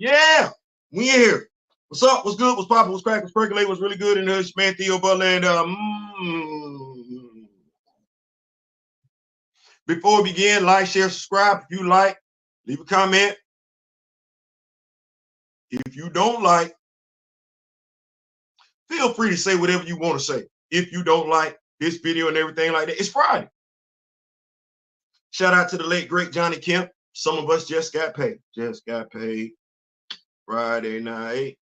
Yeah, we here. What's up? What's good? What's poppin'? What's crackin'? What's percolating? What's really good in the man Theo Butler and before we begin, like, share, subscribe. If you like, leave a comment. If you don't like, feel free to say whatever you want to say. If you don't like this video and everything like that, it's Friday. Shout out to the late great Johnny Kemp. Some of us just got paid. Just got paid. Friday night.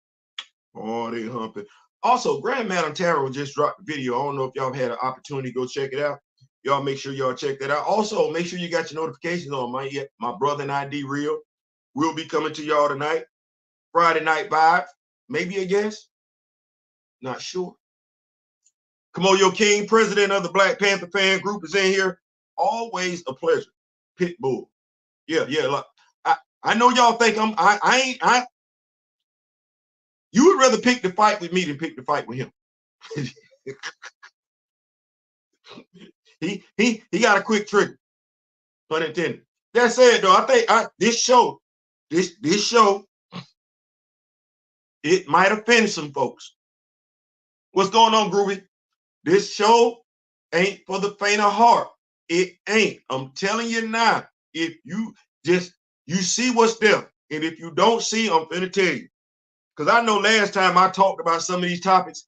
Party humping. Also, Grand Madam Tarot just dropped the video. I don't know if y'all had an opportunity to go check it out. Y'all make sure y'all check that out. Also, make sure you got your notifications on. My brother and I, D Real, will be coming to y'all tonight. Friday night vibe. Maybe a guest. Not sure. Kamoyo King, president of the Black Panther fan group, is in here. Always a pleasure. Pitbull. Yeah. Like, I know y'all think you would rather pick the fight with me than pick the fight with him. he got a quick trigger. Pun intended. That said, though, I think this show, it might offend some folks. What's going on, Groovy? This show ain't for the faint of heart. It ain't. I'm telling you now. If you see what's there, and if you don't see, I'm finna tell you. Because I know last time I talked about some of these topics,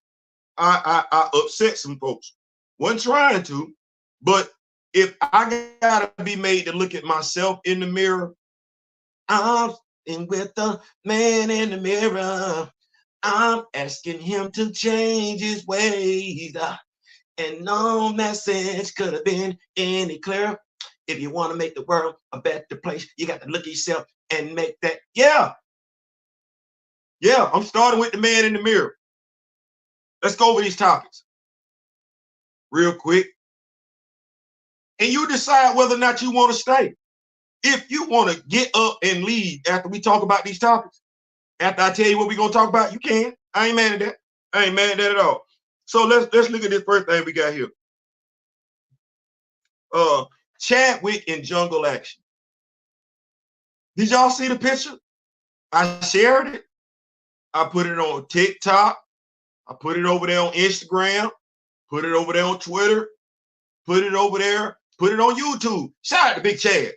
I upset some folks. Wasn't trying to, but if I gotta be made to look at myself in the mirror, I'm in with the man in the mirror. I'm asking him to change his ways. And no message could have been any clearer. If you want to make the world a better place, you got to look at yourself and make that. Yeah, I'm starting with the man in the mirror. Let's go over these topics real quick. And you decide whether or not you want to stay. If you want to get up and leave after we talk about these topics, after I tell you what we're going to talk about, you can. I ain't mad at that. I ain't mad at that at all. So let's look at this first thing we got here. Chadwick in Jungle Action. Did y'all see the picture? I shared it. I put it on TikTok. I put it over there on Instagram. Put it over there on Twitter. Put it over there. Put it on YouTube. Shout out to Big Chad.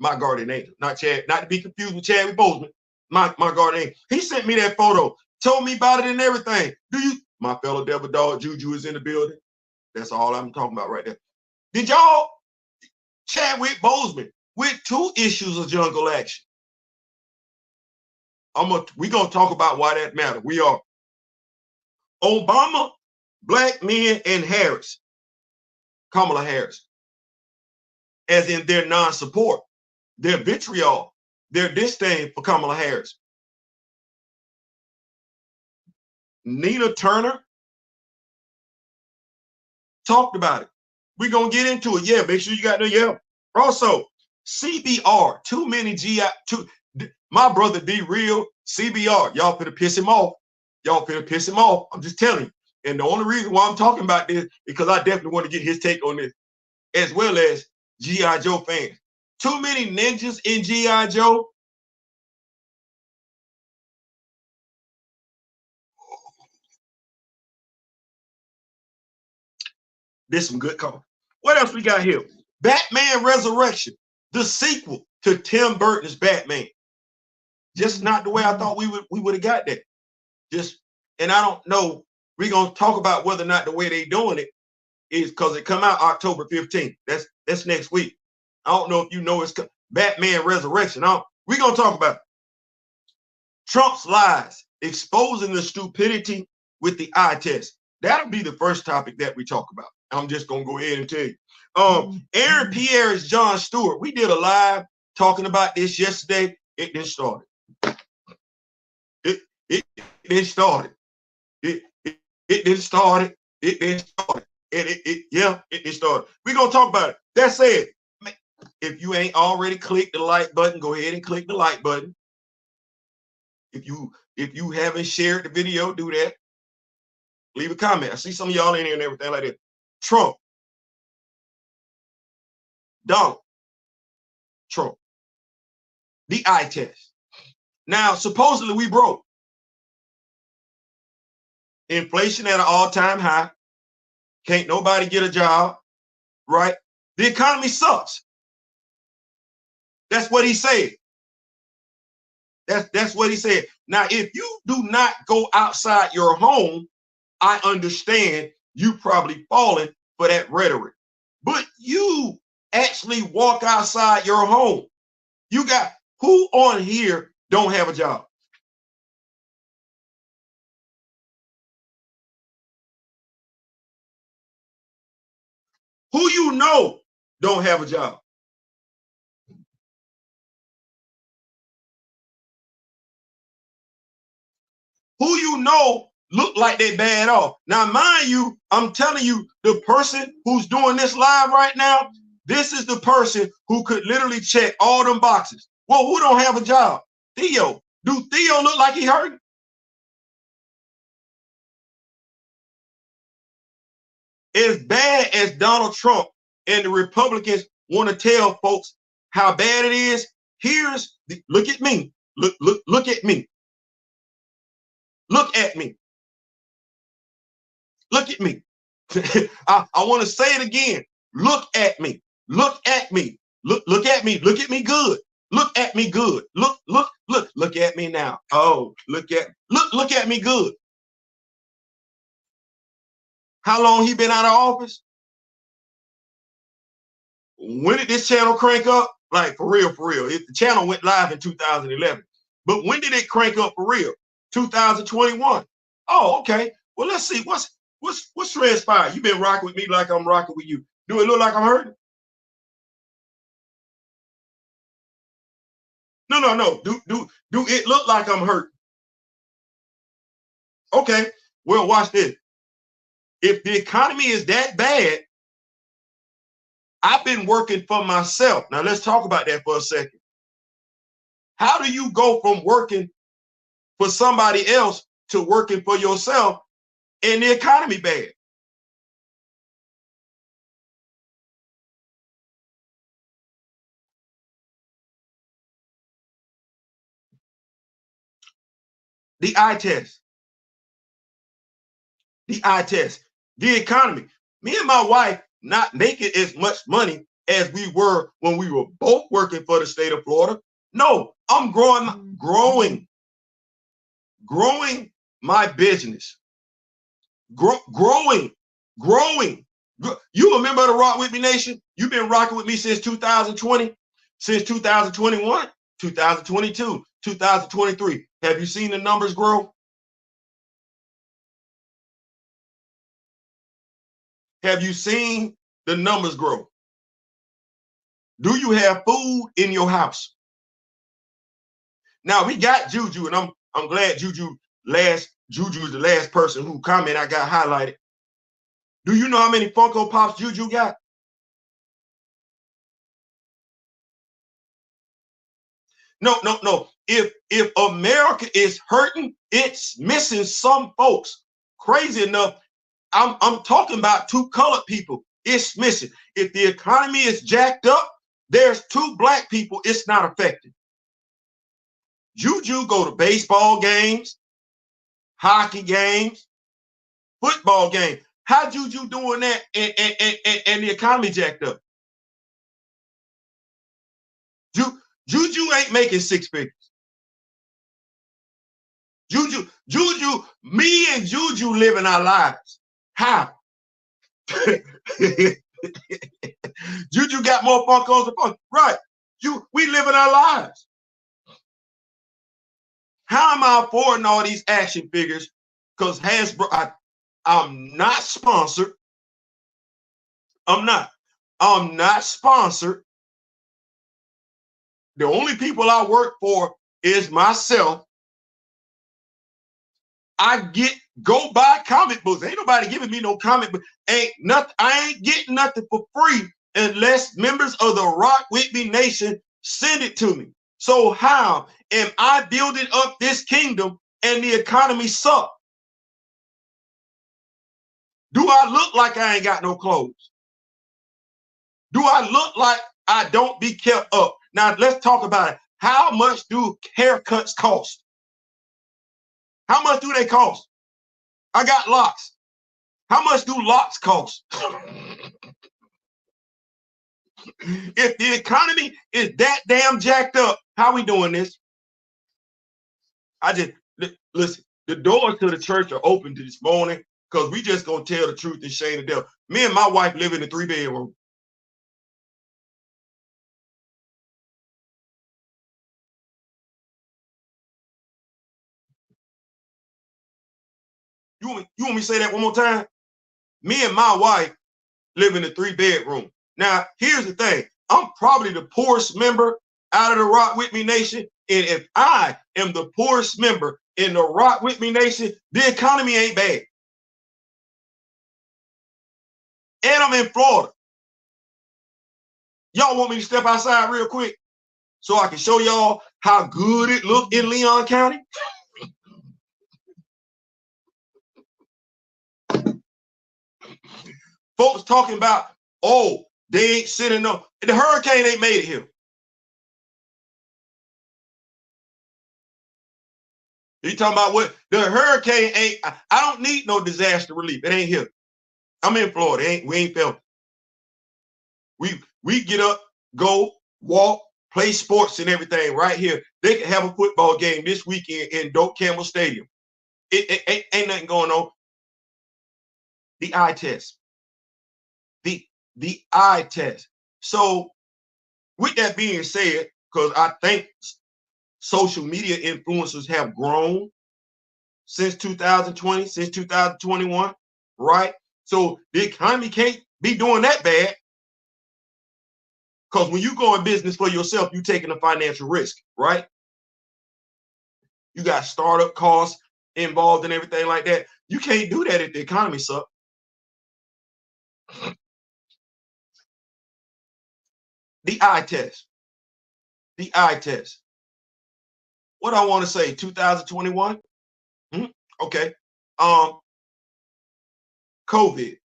My guardian angel. Not Chad. Not to be confused with Chadwick Boseman. My guardian angel. He sent me that photo. Told me about it and everything. My fellow devil dog Juju is in the building. That's all I'm talking about right there. Did y'all? Chadwick Boseman with 2 issues of Jungle Action. We're going to talk about why that matters. We are. Obama, black men, and Harris, Kamala Harris, as in their non-support, their vitriol, their disdain for Kamala Harris. Nina Turner talked about it. We're going to get into it. Yeah, make sure you got the yeah. Also, CBR, too many GI, my brother D Real, CBR, y'all finna piss him off. Y'all finna piss him off. I'm just telling you. And the only reason why I'm talking about this is because I definitely want to get his take on this, as well as G.I. Joe fans. Too many ninjas in G.I. Joe. There's some good call. What else we got here? Batman Resurrection, the sequel to Tim Burton's Batman. Just not the way I thought we would have got that. And I don't know. We're gonna talk about whether or not the way they doing it is because it come out October 15th. That's next week. I don't know if you know it's Batman Resurrection. We're gonna talk about it. Trump's lies, exposing the stupidity with the eye test. That'll be the first topic that we talk about. I'm just gonna go ahead and tell you. Aaron Pierre is John Stewart. We did a live talking about this yesterday. It then started. It then started. It then started. It then started. It started. We're gonna talk about it. That said, if you ain't already clicked the like button, go ahead and click the like button. If you haven't shared the video, do that. Leave a comment. I see some of y'all in here and everything like that. Trump. Donald Trump. The eye test. Now, supposedly we broke. Inflation at an all-time high. Can't nobody get a job, right? The economy sucks. That's what he said. That's what he said. Now, if you do not go outside your home, I understand you probably falling for that rhetoric. But you actually walk outside your home. You got who on here don't have a job? Who you know don't have a job? Who you know look like they bad off? Now, mind you, I'm telling you, the person who's doing this live right now, this is the person who could literally check all them boxes. Well, who don't have a job? Theo. Do Theo look like he hurting? As bad as Donald Trump and the Republicans want to tell folks how bad it is, here's the, look at me. Look at me. Look at me. Look at me. I want to say it again. Look at me. Look at me. Look at me. Look at me good. Look at me good. Look at me now. Oh, look at me good. How long he been out of office? When did this channel crank up? Like for real, for real. If the channel went live in 2011. But when did it crank up for real? 2021. Oh, okay. Well, let's see. What's transpired? You've been rocking with me like I'm rocking with you. Do it look like I'm hurting? No. Do it look like I'm hurting? Okay. Well, watch this. If the economy is that bad, I've been working for myself. Now let's talk about that for a second. How do you go from working for somebody else to working for yourself and the economy bad? The eye test. The eye test. The economy. Me and my wife not making as much money as we were when we were both working for the state of Florida. No, I'm growing my business. Growing. You remember the Rock With Me Nation? You've been rocking with me since 2020, since 2021, 2022, 2023. Have you seen the numbers grow? Have you seen the numbers grow? Do you have food in your house? Now we got Juju, and I'm glad Juju is the last person who commented I got highlighted. Do you know how many Funko Pops Juju got? No. If America is hurting, it's missing some folks. Crazy enough, I'm talking about two colored people. It's missing. If the economy is jacked up, there's two black people it's not affecting. Juju go to baseball games, hockey games, football games. How Juju doing that and the economy jacked up? Juju ain't making six figures. Juju, me and Juju living our lives. How? Juju got more Funkos than Funkos. Right. We living our lives. How am I affording all these action figures? Because Hasbro, I'm not sponsored. I'm not sponsored. The only people I work for is myself. I go buy comic books. Ain't nobody giving me no comic book. Ain't nothing. I ain't getting nothing for free unless members of the Rock With Me Nation send it to me. So how am I building up this kingdom and the economy suck? Do I look like I ain't got no clothes? Do I look like I don't be kept up? Now let's talk about it. How much do haircuts cost? How much do they cost? I got locks. How much do locks cost? If the economy is that damn jacked up, how we doing this? Listen, the doors to the church are open this morning because we just gonna tell the truth and shame the devil. Me and my wife live in a 3-bedroom. You want me to say that one more time? Me and my wife live in a 3-bedroom. Now, here's the thing. I'm probably the poorest member out of the Rock With Me Nation. And if I am the poorest member in the Rock With Me Nation, the economy ain't bad. And I'm in Florida. Y'all want me to step outside real quick so I can show y'all how good it looked in Leon County? Folks talking about, oh, they ain't sitting no. The hurricane ain't made it here. You talking about what? The hurricane ain't. I don't need no disaster relief. It ain't here. I'm in Florida. We ain't felt. We get up, go, walk, play sports and everything right here. They can have a football game this weekend in Doak Campbell Stadium. It ain't nothing going on. The eye test. The eye test. So with that being said, because I think social media influencers have grown since 2020, since 2021, right? So the economy can't be doing that bad. Because when you go in business for yourself, you're taking a financial risk, right? You got startup costs involved and everything like that. You can't do that if the economy sucks. The eye test. The eye test. What I want to say, 2021? Okay. COVID.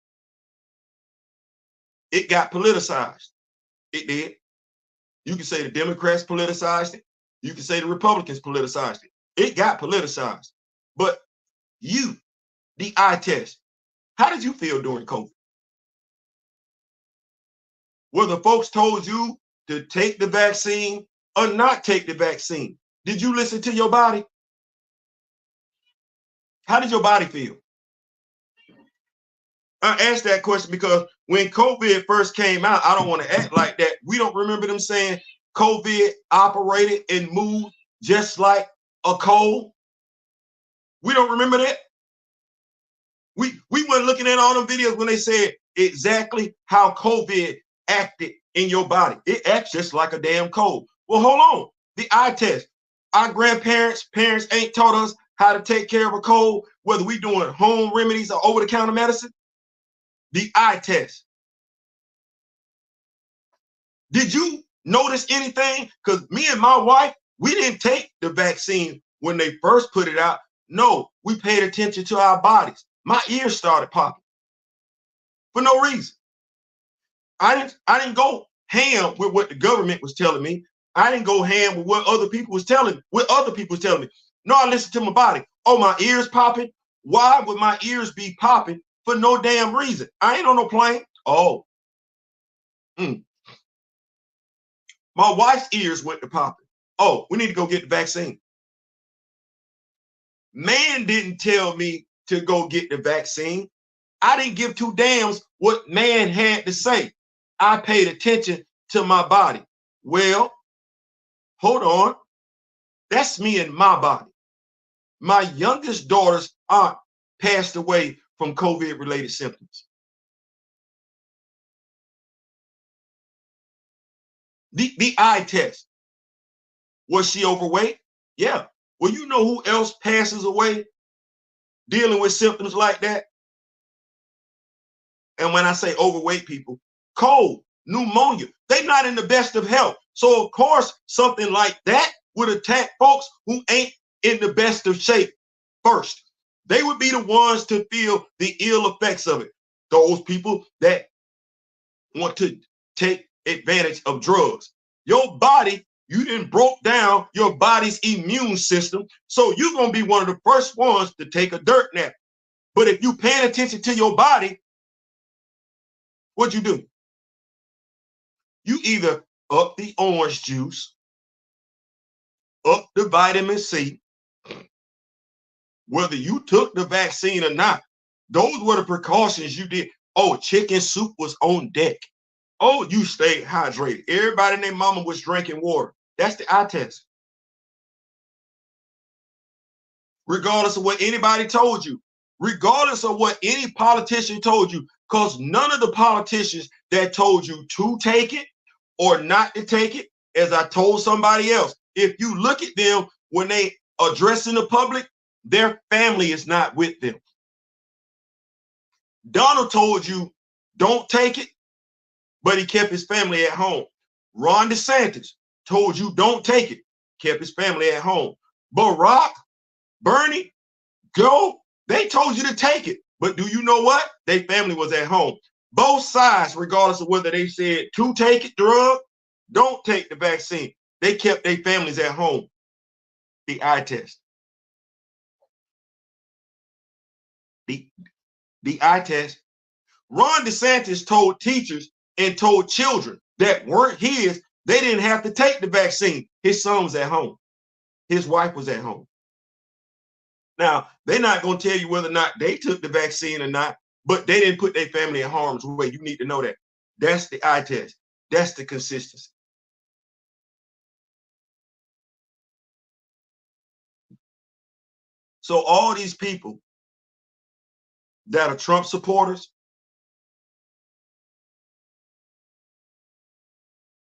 It got politicized. It did. You can say the Democrats politicized it. You can say the Republicans politicized it. It got politicized. But you, the eye test, how did you feel during COVID? Whether folks told you to take the vaccine or not take the vaccine, did you listen to your body? How did your body feel? I asked that question because when COVID first came out, I don't want to act like that. We don't remember them saying COVID operated and moved just like a cold. We don't remember that. We weren't looking at all them videos when they said exactly how COVID acted in your body. It acts just like a damn cold. Well, hold on. The eye test. Our parents ain't taught us how to take care of a cold, whether we doing home remedies or over-the-counter medicine. The eye test. Did you notice anything? Because me and my wife, we didn't take the vaccine when they first put it out. No, we paid attention to our bodies. My ears started popping for no reason. I didn't go ham with what the government was telling me. I didn't go ham with what other people was telling me. No, I listened to my body. Oh, my ears popping. Why would my ears be popping for no damn reason? I ain't on no plane. Oh. My wife's ears went to popping. Oh, we need to go get the vaccine. Man didn't tell me to go get the vaccine. I didn't give two damns what man had to say. I paid attention to my body. Well, hold on. That's me and my body. My youngest daughter's aunt passed away from COVID-related symptoms. The eye test. Was she overweight? Yeah. Well, you know who else passes away dealing with symptoms like that? And when I say overweight people, cold, pneumonia, they're not in the best of health. So, of course, something like that would attack folks who ain't in the best of shape first. They would be the ones to feel the ill effects of it. Those people that want to take advantage of drugs. Your body You didn't broke down your body's immune system. So you're going to be one of the first ones to take a dirt nap. But if you paying attention to your body, what'd you do? You either up the orange juice, up the vitamin C, whether you took the vaccine or not. Those were the precautions you did. Oh, chicken soup was on deck. Oh, you stayed hydrated. Everybody and their mama was drinking water. That's the eye test. Regardless of what anybody told you, regardless of what any politician told you, because none of the politicians that told you to take it or not to take it, as I told somebody else, if you look at them when they addressing the public, their family is not with them. Donald told you don't take it, but he kept his family at home. Ron DeSantis told you don't take it, kept his family at home. Barack, Bernie, Joe, they told you to take it. But do you know what? Their family was at home. Both sides, regardless of whether they said to take it, drug, don't take the vaccine. They kept their families at home. The eye test. The eye test. Ron DeSantis told teachers and told children that weren't his, they didn't have to take the vaccine. His son was at home. His wife was at home. Now, they're not going to tell you whether or not they took the vaccine or not, but they didn't put their family in harm's way. You need to know that. That's the eye test. That's the consistency. So all these people that are Trump supporters,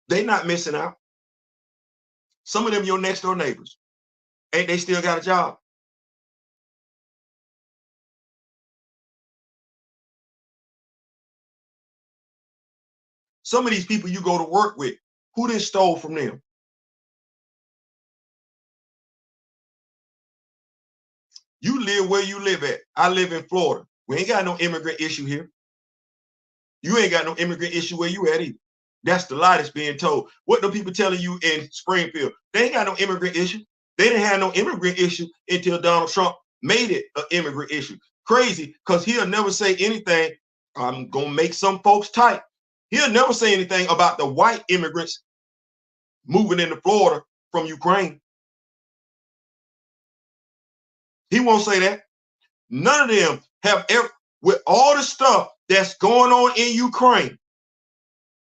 they're not missing out. Some of them your next door neighbors. Ain't they still got a job? Some of these people you go to work with, who done stole from them? You live where you live at. I live in Florida. We ain't got no immigrant issue here. You ain't got no immigrant issue where you at either. That's the lie that's being told. What the people telling you in Springfield? They ain't got no immigrant issue. They didn't have no immigrant issue until Donald Trump made it an immigrant issue. Crazy, because he'll never say anything. I'm going to make some folks tight. He'll never say anything about the white immigrants moving into Florida from Ukraine. He won't say that. None of them have ever, with all the stuff that's going on in Ukraine,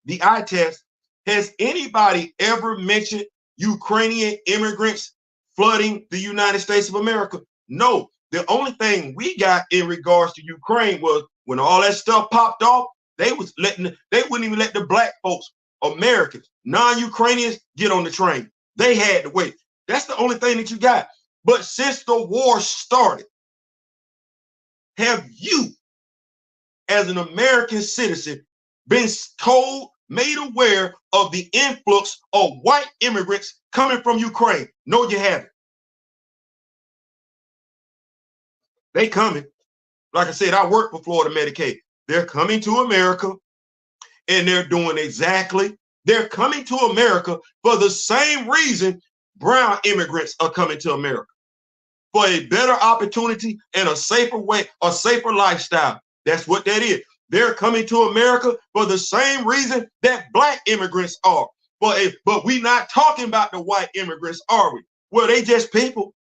the eye test, has anybody ever mentioned Ukrainian immigrants flooding the United States of America? No. The only thing we got in regards to Ukraine was when all that stuff popped off, they wouldn't even let the black folks, Americans, non-Ukrainians, get on the train. They had to wait. That's the only thing that you got. But since the war started, have you, as an American citizen, been told, made aware of the influx of white immigrants coming from Ukraine? No, you haven't. They coming. Like I said, I work for Florida Medicaid. They're coming to America, and they're doing exactly, they're coming to America for the same reason brown immigrants are coming to America. For a better opportunity and a safer way, a safer lifestyle. That's what that is. They're coming to America for the same reason that black immigrants are. But we're not talking about the white immigrants, are we? Well, they just people.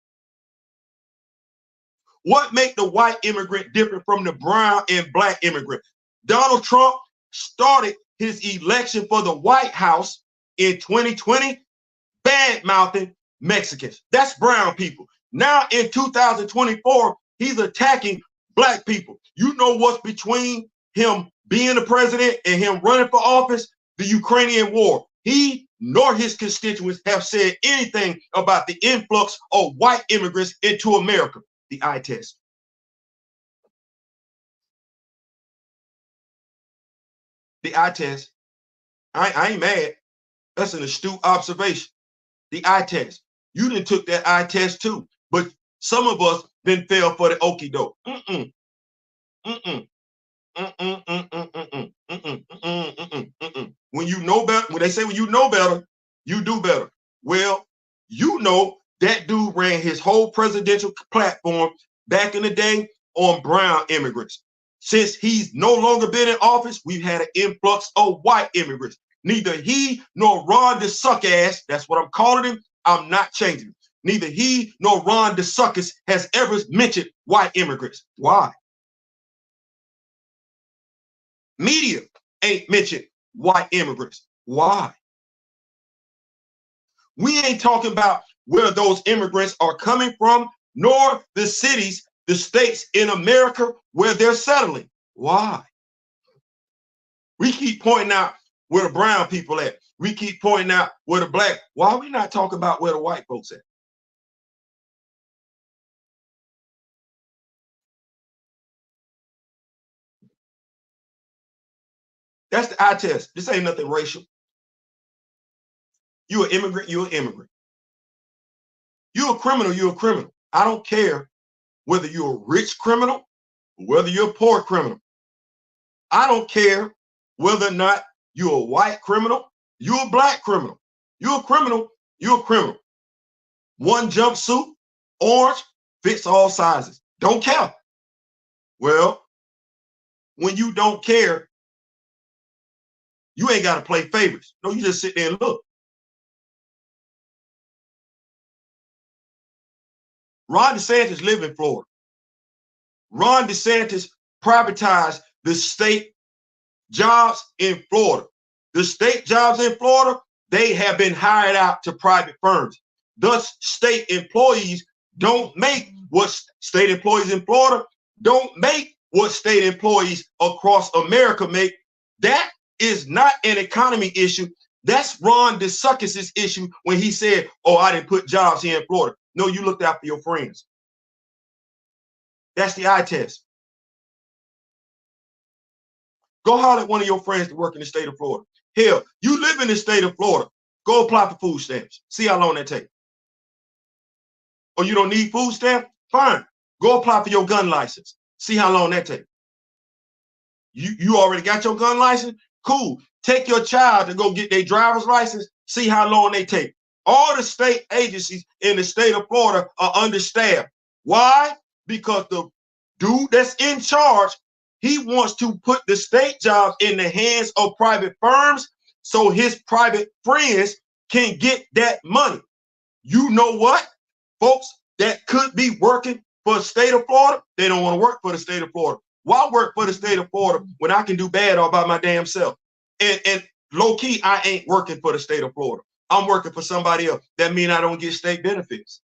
What make the white immigrant different from the brown and black immigrant? Donald Trump started his election for the White House in 2020 bad-mouthing Mexicans. That's brown people. Now in 2024, he's attacking black people. You know what's between him being the president and him running for office? The Ukrainian war. He nor his constituents have said anything about the influx of white immigrants into America. The eye test. The eye test. I ain't mad. That's an astute observation. The eye test. You done took that eye test too. But some of us then fell for the okie doke. When you know better, when they say when you know better, you do better. Well, you know that dude ran his whole presidential platform back in the day on brown immigrants. Since he's no longer been in office, we've had an influx of white immigrants. Neither he nor Ron DeSuckass, that's what I'm calling him, I'm not changing him. Neither he nor Ron DeSuckus has ever mentioned white immigrants. Why? Media ain't mentioned white immigrants. Why? We ain't talking about where those immigrants are coming from, nor the cities, the states in America where they're settling. Why? We keep pointing out where the brown people at. We keep pointing out where the black. Why are we not talking about where the white folks at? That's the eye test. This ain't nothing racial. You an immigrant, you're an immigrant. You're a criminal, you're a criminal. I don't care whether you're a rich criminal or whether you're a poor criminal. I don't care whether or not you're a white criminal, you're a black criminal. You're a criminal, you're a criminal. One jumpsuit, orange, fits all sizes. Don't care. Well, when you don't care, you ain't got to play favorites. No, you just sit there and look. Ron DeSantis live in Florida. Ron DeSantis privatized the state jobs in Florida. The state jobs in Florida, they have been hired out to private firms. Thus, state employees don't make what state employees in Florida don't make what state employees across America make. That is not an economy issue. That's Ron DeSantis' issue when he said, oh, I didn't put jobs here in Florida. No, you looked after your friends. That's the eye test. Go holler at one of your friends to work in the state of Florida. Hell, you live in the state of Florida. Go apply for food stamps. See how long that takes. Or you don't need food stamps? Fine. Go apply for your gun license. See how long that takes. You already got your gun license? Cool. Take your child to go get their driver's license. See how long they take. All the state agencies in the state of Florida are understaffed. Why? Because the dude that's in charge, he wants to put the state jobs in the hands of private firms so his private friends can get that money. You know what? Folks that could be working for the state of Florida, they don't want to work for the state of Florida. Why work for the state of Florida when I can do bad all by my damn self? And low key, I ain't working for the state of Florida. I'm working for somebody else. That means I don't get state benefits.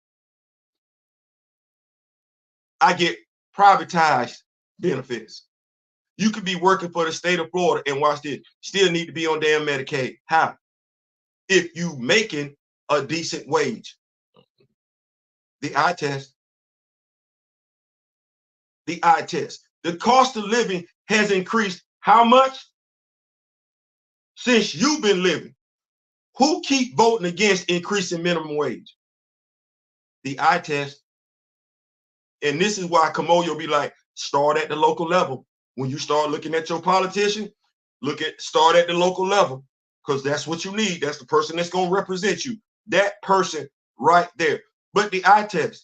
I get privatized benefits. You could be working for the state of Florida and watch this, still need to be on damn Medicaid. How? If you making a decent wage. The eye test. The eye test. The cost of living has increased how much? Since you've been living. Who keep voting against increasing minimum wage? The eye test. And this is why Kamoyo be like, start at the local level. When you start looking at your politician, start at the local level, because that's what you need. That's the person that's going to represent you. That person right there. But the eye test.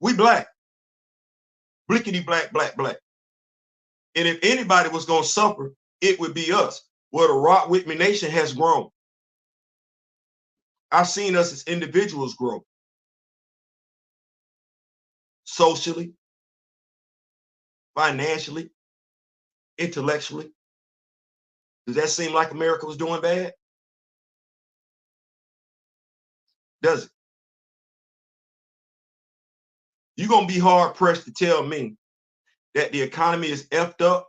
We black. Blickety black, black, black. And if anybody was going to suffer, it would be us. Well, the Rock With Me Nation has grown. I've seen us as individuals grow. Socially, financially, intellectually. Does that seem like America was doing bad? Does it? You're going to be hard pressed to tell me that the economy is effed up.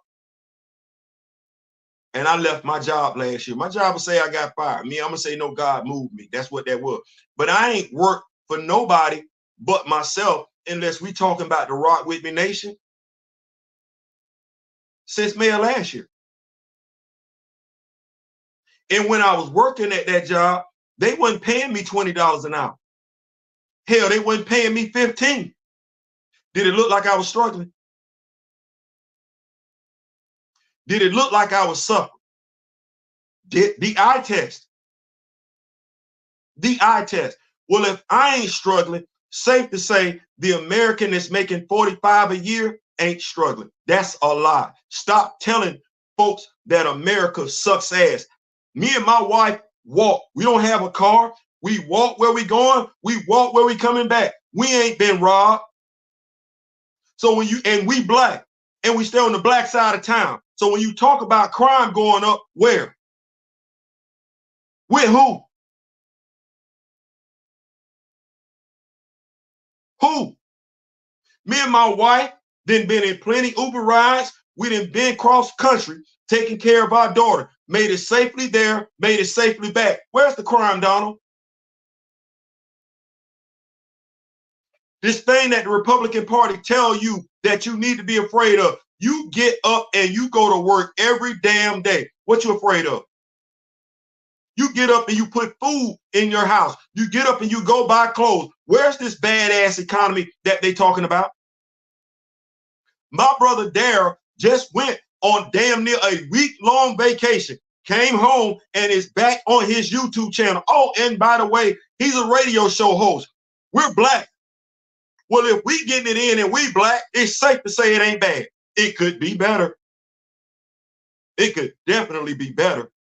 And I left my job last year. My job will say I got fired. Me, I'm going to say, no, God moved me. That's what that was. But I ain't worked for nobody but myself unless we talking about the Rock With Me Nation since May of last year. And when I was working at that job, they wasn't paying me $20 an hour. Hell, they wasn't paying me $15. Did it look like I was struggling? Did it look like I was suffering? Did the eye test? The eye test. Well, if I ain't struggling, safe to say the American that's making 45 a year ain't struggling. That's a lie. Stop telling folks that America sucks ass. Me and my wife walk. We don't have a car. We walk where we going. We walk where we coming back. We ain't been robbed. So when we black and we stay on the black side of town. So when you talk about crime going up, where? With who? Who? Me and my wife been in plenty Uber rides. We done been cross country taking care of our daughter. Made it safely there, made it safely back. Where's the crime, Donald? This thing that the Republican Party tell you that you need to be afraid of. You get up and you go to work every damn day. What you afraid of? You get up and you put food in your house. You get up and you go buy clothes. Where's this badass economy that they talking about? My brother Darryl just went on damn near a week-long vacation, came home and is back on his YouTube channel. Oh, and by the way, he's a radio show host. We're black. Well, if we getting it in and we black, it's safe to say it ain't bad. It could be better. It could definitely be better.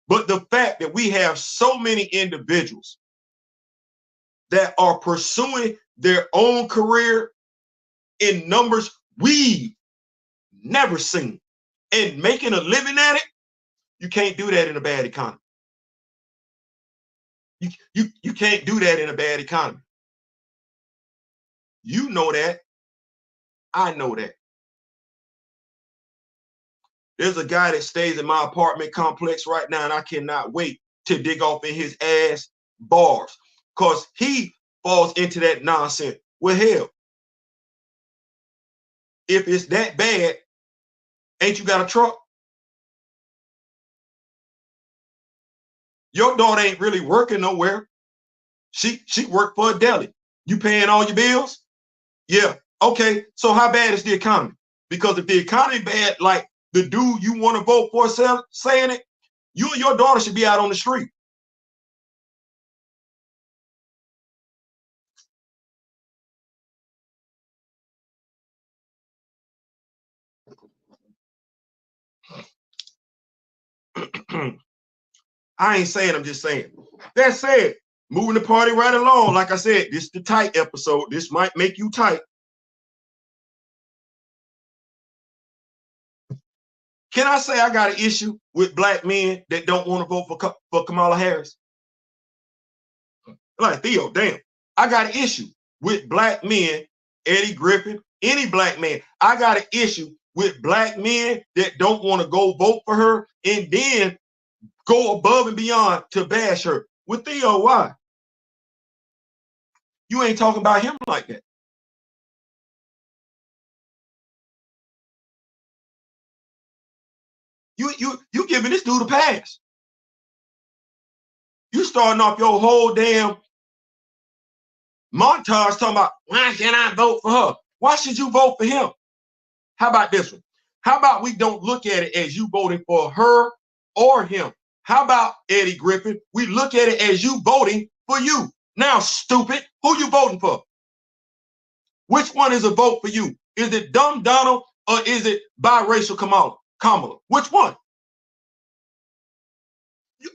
But the fact that we have so many individuals that are pursuing their own career in numbers we've never seen and making a living at it, you can't do that in a bad economy. You can't do that in a bad economy. You know that. I know that. There's a guy that stays in my apartment complex right now, and I cannot wait to dig off in his ass bars because he falls into that nonsense. Well, hell, if it's that bad, ain't you got a truck? Your daughter ain't really working nowhere. She worked for a deli. You paying all your bills? Yeah. Okay. So how bad is the economy? Because if the economy bad, like the dude you want to vote for saying it, you and your daughter should be out on the street. I ain't saying, I'm just saying. That said, moving the party right along. Like I said, this is the tight episode. This might make you tight. Can I say I got an issue with black men that don't want to vote for Kamala Harris? Like, Theo, damn. I got an issue with black men, Eddie Griffin, any black man. I got an issue with black men that don't want to go vote for her and then go above and beyond to bash her. With Theo, why? You ain't talking about him like that. You giving this dude a pass. You starting off your whole damn montage talking about, why can't I vote for her? Why should you vote for him? How about this one? How about we don't look at it as you voting for her or him? How about, Eddie Griffin, we look at it as you voting for you? Now, stupid, who you voting for? Which one is a vote for you? Is it dumb Donald or is it biracial Kamala? Which one?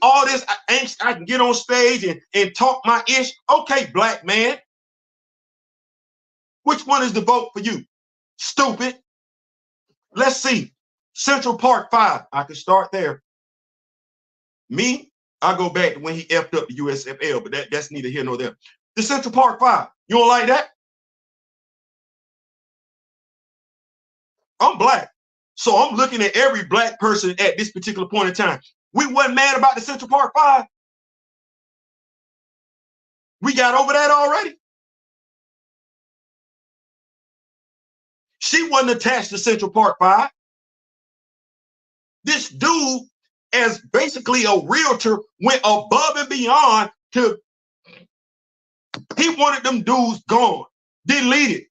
All this angst, I can get on stage and talk my ish. Okay, black man. Which one is the vote for you? Stupid. Let's see. Central Park 5. I can start there. Me, I go back to when he effed up the USFL, but that's neither here nor there. The Central Park 5. You don't like that? I'm black. So I'm looking at every black person at this particular point in time. We wasn't mad about the Central Park 5. We got over that already. She wasn't attached to Central Park 5. This dude, as basically a realtor, went above and beyond to, he wanted them dudes gone, deleted.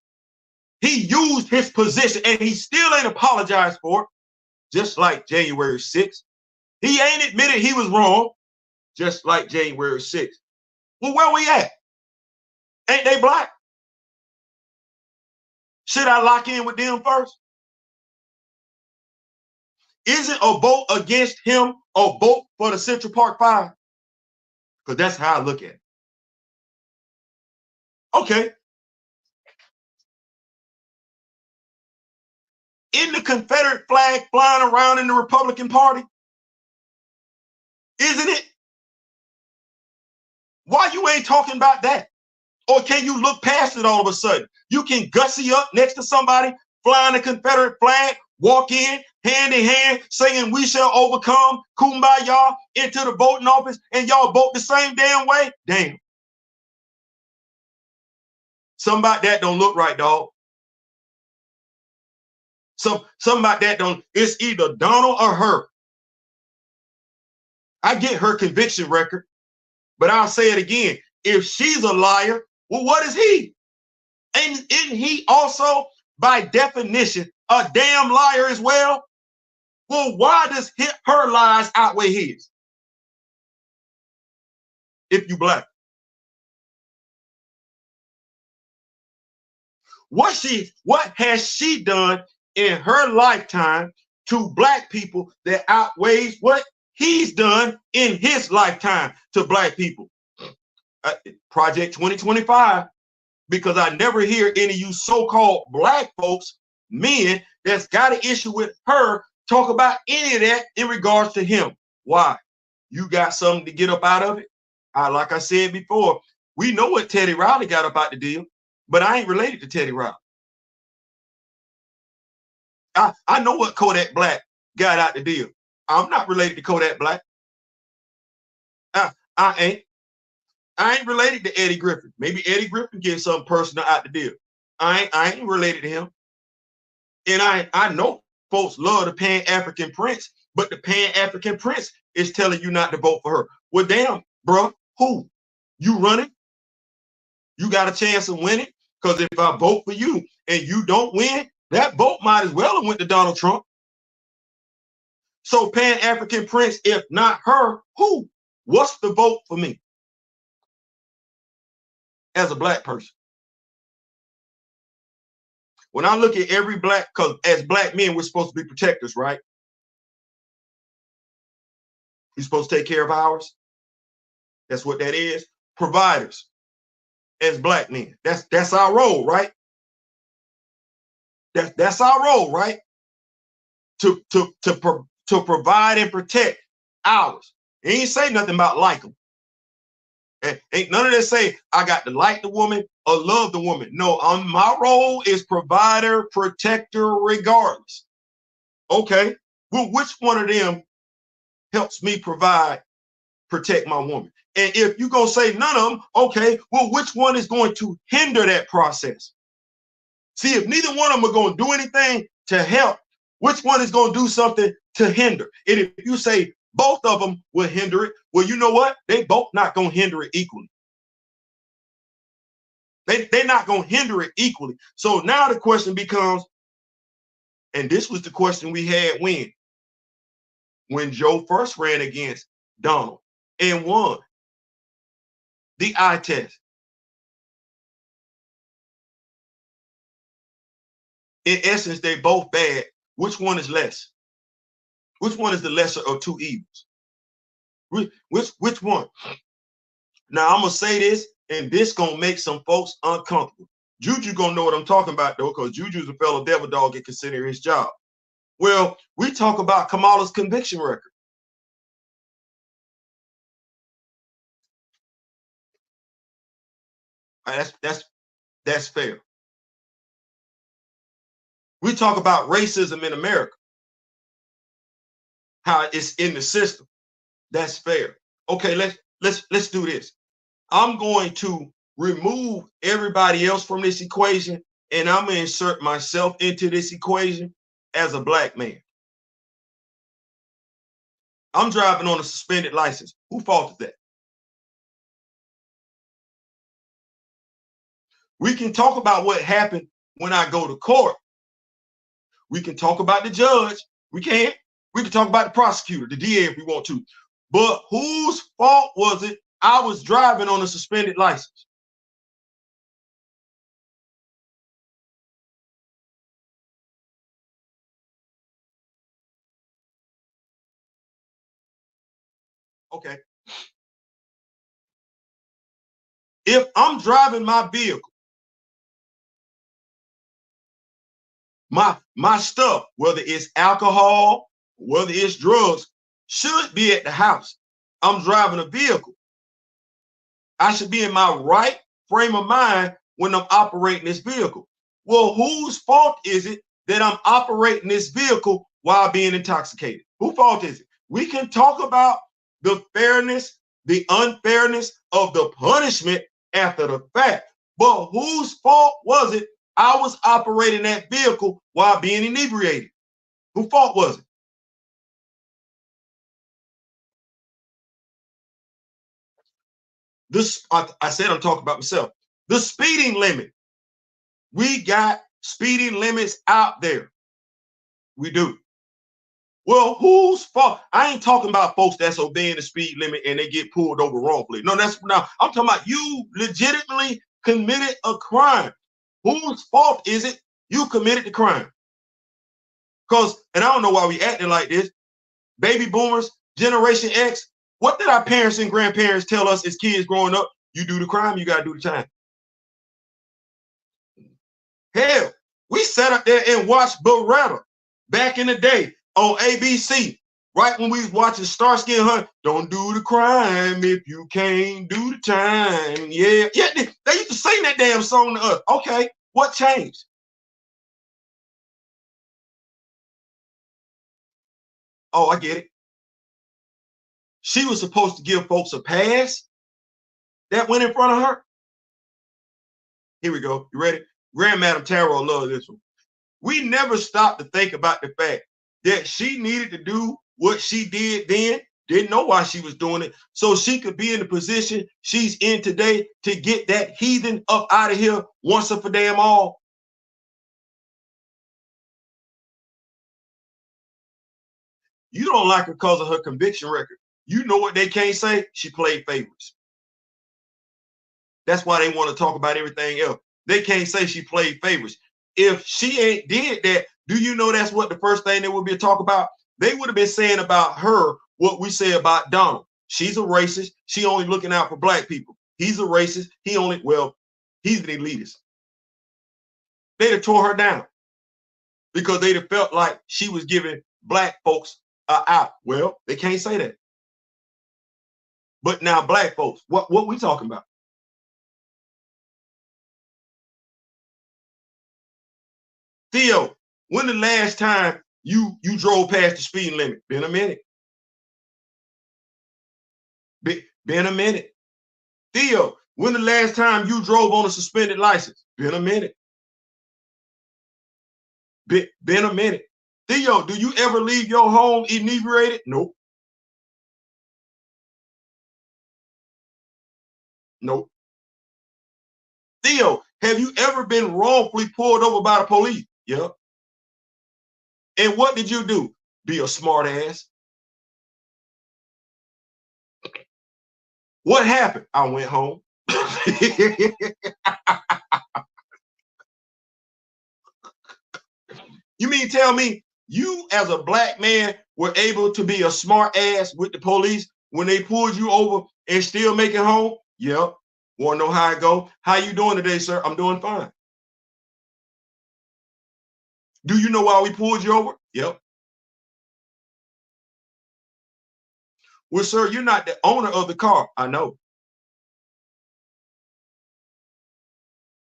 He used his position and he still ain't apologized for it, just like January 6th. He ain't admitted he was wrong. just like January 6th. Well, where we at? Ain't they black? Should I lock in with them first? Isn't a vote against him a vote for the Central Park Five? Because that's how I look at it. Okay. Isn't the Confederate flag flying around in the Republican Party? Isn't it? Why you ain't talking about that? Or can you look past it all of a sudden? You can gussy up next to somebody, flying a Confederate flag, walk in hand, singing "We Shall Overcome," kumbaya, into the voting office, and y'all vote the same damn way? Damn. Something about that don't look right, dog. Something about that don't, it's either Donald or her. I get her conviction record, but I'll say it again. If she's a liar, well, what is he? And isn't he also, by definition, a damn liar as well? Well, why does her lies outweigh his? If you black. What has she done in her lifetime to black people that outweighs what he's done in his lifetime to black people? Project 2025, because I never hear any of you so-called black folks, men, that's got an issue with her, talk about any of that in regards to him. Why? You got something to get up out of it? Like I said before, we know what Teddy Riley got up out the deal, but I ain't related to Teddy Riley. I know what Kodak Black got out the deal. I'm not related to Kodak Black. I ain't related to Eddie Griffin. Maybe Eddie Griffin gets something personal out the deal. I ain't related to him. And I know folks love the Pan-African Prince, but the Pan-African Prince is telling you not to vote for her. Well, damn, bro, who? You running? You got a chance of winning? Because if I vote for you and you don't win, that vote might as well have went to Donald Trump. So Pan-African Prince, if not her, who? What's the vote for me as a black person? When I look at every black, because as black men, we're supposed to be protectors, right? We're supposed to take care of ours. That's what that is. Providers as black men. That's our role, right? That's our role, right? To provide and protect ours. He ain't say nothing about like them. Ain't none of that say I got to like the woman or love the woman. No, my role is provider, protector, regardless. Okay, well, which one of them helps me provide, protect my woman? And if you're gonna say none of them, okay, well, which one is going to hinder that process? See, if neither one of them are gonna do anything to help, which one is gonna do something to hinder? And if you say both of them will hinder it, well, you know what? They both not gonna hinder it equally. They're not gonna hinder it equally. So now the question becomes, and this was the question we had when Joe first ran against Donald and won the eye test. In essence, they both bad. Which one is less? Which one is the lesser of two evils? Which one? Now I'm gonna say this, and this gonna make some folks uncomfortable. Juju gonna know what I'm talking about though, because Juju's a fellow devil dog and consider his job. Well, we talk about Kamala's conviction record. That's fair. We talk about racism in America, how it's in the system. That's fair. Okay, let's do this. I'm going to remove everybody else from this equation, and I'm gonna insert myself into this equation as a black man. I'm driving on a suspended license. Who fault is that? We can talk about what happened when I go to court. We can talk about the judge. We can talk about the prosecutor, the DA if we want to. But whose fault was it I was driving on a suspended license? Okay. If I'm driving my vehicle, my stuff, whether it's alcohol, whether it's drugs, should be at the house. I'm driving a vehicle. I should be in my right frame of mind when I'm operating this vehicle. Well, whose fault is it that I'm operating this vehicle while being intoxicated? Whose fault is it? We can talk about the fairness, the unfairness of the punishment after the fact, but whose fault was it I was operating that vehicle while being inebriated? Whose fault was it? This, I said I'm talking about myself. The speeding limit. We got speeding limits out there. We do. Well, whose fault? I ain't talking about folks that's obeying the speed limit and they get pulled over wrongfully. No, that's now I'm talking about you legitimately committed a crime. Whose fault is it you committed the crime? Because, and I don't know why we acting like this. Baby boomers, Generation X, what did our parents and grandparents tell us as kids growing up? You do the crime, you got to do the time. Hell, we sat up there and watched Beretta back in the day on ABC, right when we was watching Starsky and Hutch. Don't do the crime if you can't do the time. Yeah, they used to sing that damn song to us. Okay, what changed? Oh, I get it. She was supposed to give folks a pass that went in front of her. Here we go. You ready? Grand Madam Tarot loves this one. We never stopped to think about the fact that she needed to do what she did then, didn't know why she was doing it, so she could be in the position she's in today to get that heathen up out of here once and for damn all. You don't like her because of her conviction record. You know what they can't say? She played favorites. That's why they want to talk about everything else. They can't say she played favorites. If she ain't did that, do you know that's what the first thing they would be talk about? They would have been saying about her what we say about Donald. She's a racist. She only looking out for black people. He's a racist. He's an elitist. They'd have tore her down because they'd have felt like she was giving black folks out. Well, they can't say that. But now black folks, what we talking about? Theo, when the last time you drove past the speed limit? Been a minute. Been a minute. Theo, when the last time you drove on a suspended license? Been a minute. Been a minute. Theo, do you ever leave your home inebriated? Nope. Nope. Theo, have you ever been wrongfully pulled over by the police? Yeah. And what did you do? Be a smart ass. What happened? I went home. You mean tell me you as a black man were able to be a smart ass with the police when they pulled you over and still make it home? Yep. Want to know how it go? How you doing today, sir? I'm doing fine. Do you know why we pulled you over? Yep. Well, sir, you're not the owner of the car. I know.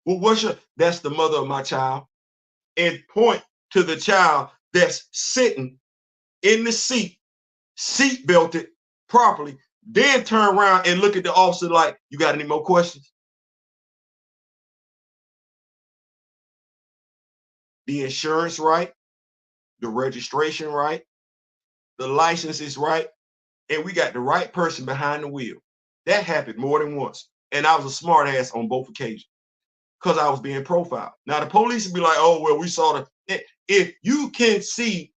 Well, what's your? That's the mother of my child. And point to the child that's sitting in the seat belted properly, then turn around and look at the officer like, you got any more questions? The insurance right, the registration right, the license is right, and we got the right person behind the wheel. That happened more than once. And I was a smart ass on both occasions because I was being profiled. Now the police would be like, oh, well, we saw the, if you can see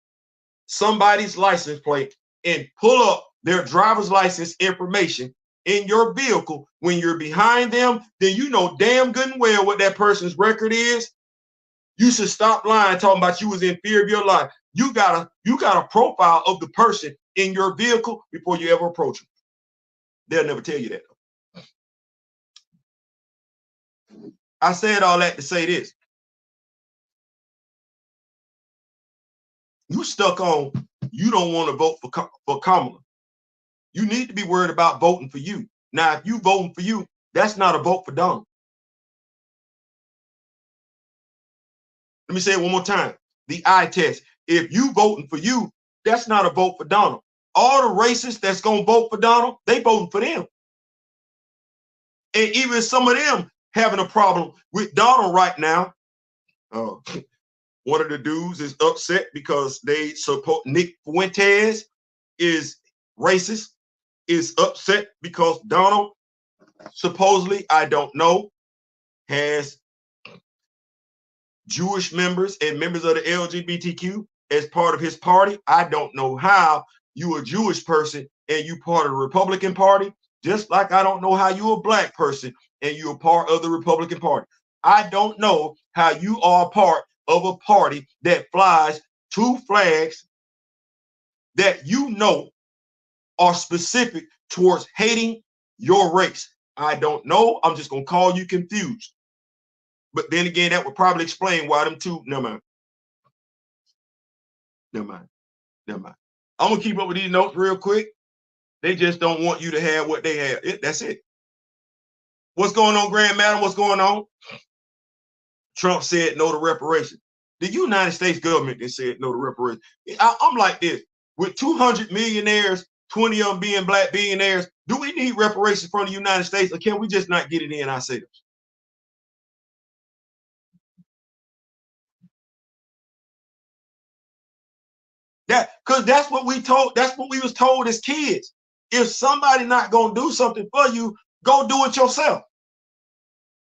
somebody's license plate and pull up their driver's license information in your vehicle when you're behind them, then you know damn good and well what that person's record is. You should stop lying, talking about you was in fear of your life. You got a profile of the person in your vehicle before you ever approach them. They'll never tell you that. I said all that to say this. You stuck on you don't want to vote for Kamala. You need to be worried about voting for you. Now, if you voting for you, that's not a vote for Donald. Let me say it one more time. The eye test. If you voting for you, that's not a vote for Donald. All the racists that's going to vote for Donald, they voting for them. And even some of them having a problem with Donald right now. One of the dudes is upset because they support Nick Fuentes is racist, is upset because Donald supposedly, I don't know, has Jewish members and members of the LGBTQ as part of his party. I don't know how you a Jewish person and you part of the Republican Party, just like I don't know how you a black person and you a part of the Republican Party. I don't know how you are a part of a party that flies two flags that you know are specific towards hating your race. I don't know. I'm just going to call you confused. But then again, that would probably explain why them two, never mind. I'm going to keep up with these notes real quick. They just don't want you to have what they have. That's it. What's going on, Grand Madam? What's going on? Trump said no to reparations. The United States government that said no to reparations. I'm like this. With 200 millionaires, 20 of them being black billionaires, do we need reparations from the United States, or can we just not get it in ourselves? Because that's what we was told as kids. If somebody not gonna do something for you, go do it yourself.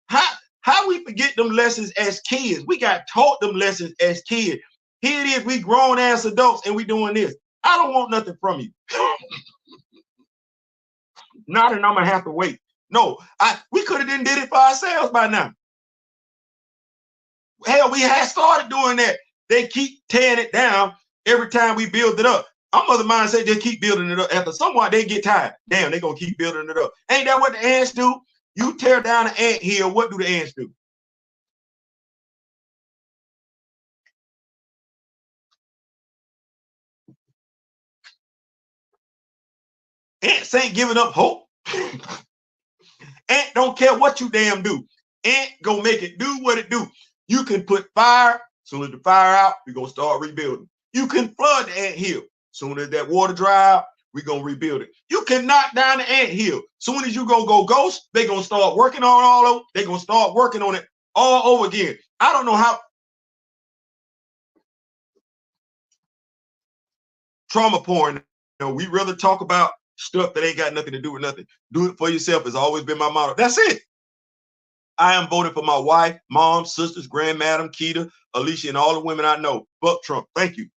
How we forget them lessons as kids? We got taught them lessons as kids. Here it is, we grown ass adults and we doing this. I don't want nothing from you. Not that I'm gonna have to wait. No, we could have did it for ourselves by now. Hell, we had started doing that. They keep tearing it down every time we build it up. Our mother mind say they keep building it up. After somewhat they get tired. Damn, they gonna keep building it up. Ain't that what the ants do? You tear down an ant hill, what do the ants do? Ants ain't giving up hope. Ant don't care what you damn do. Ant gonna make it do what it do. You can put fire. Soon as the fire out, we're gonna start rebuilding. You can flood the ant hill. Soon as that water dry out, we're gonna rebuild it. You can knock down the ant hill. Soon as you go ghost, they're gonna start working on all over. They're gonna start working on it all over again. I don't know how. Trauma porn. You know, we rather talk about stuff that ain't got nothing to do with nothing. Do it for yourself has always been my motto. That's it. I am voting for my wife, mom, sisters, grandmadam, Keita, Alicia, and all the women I know. Fuck Trump. Thank you.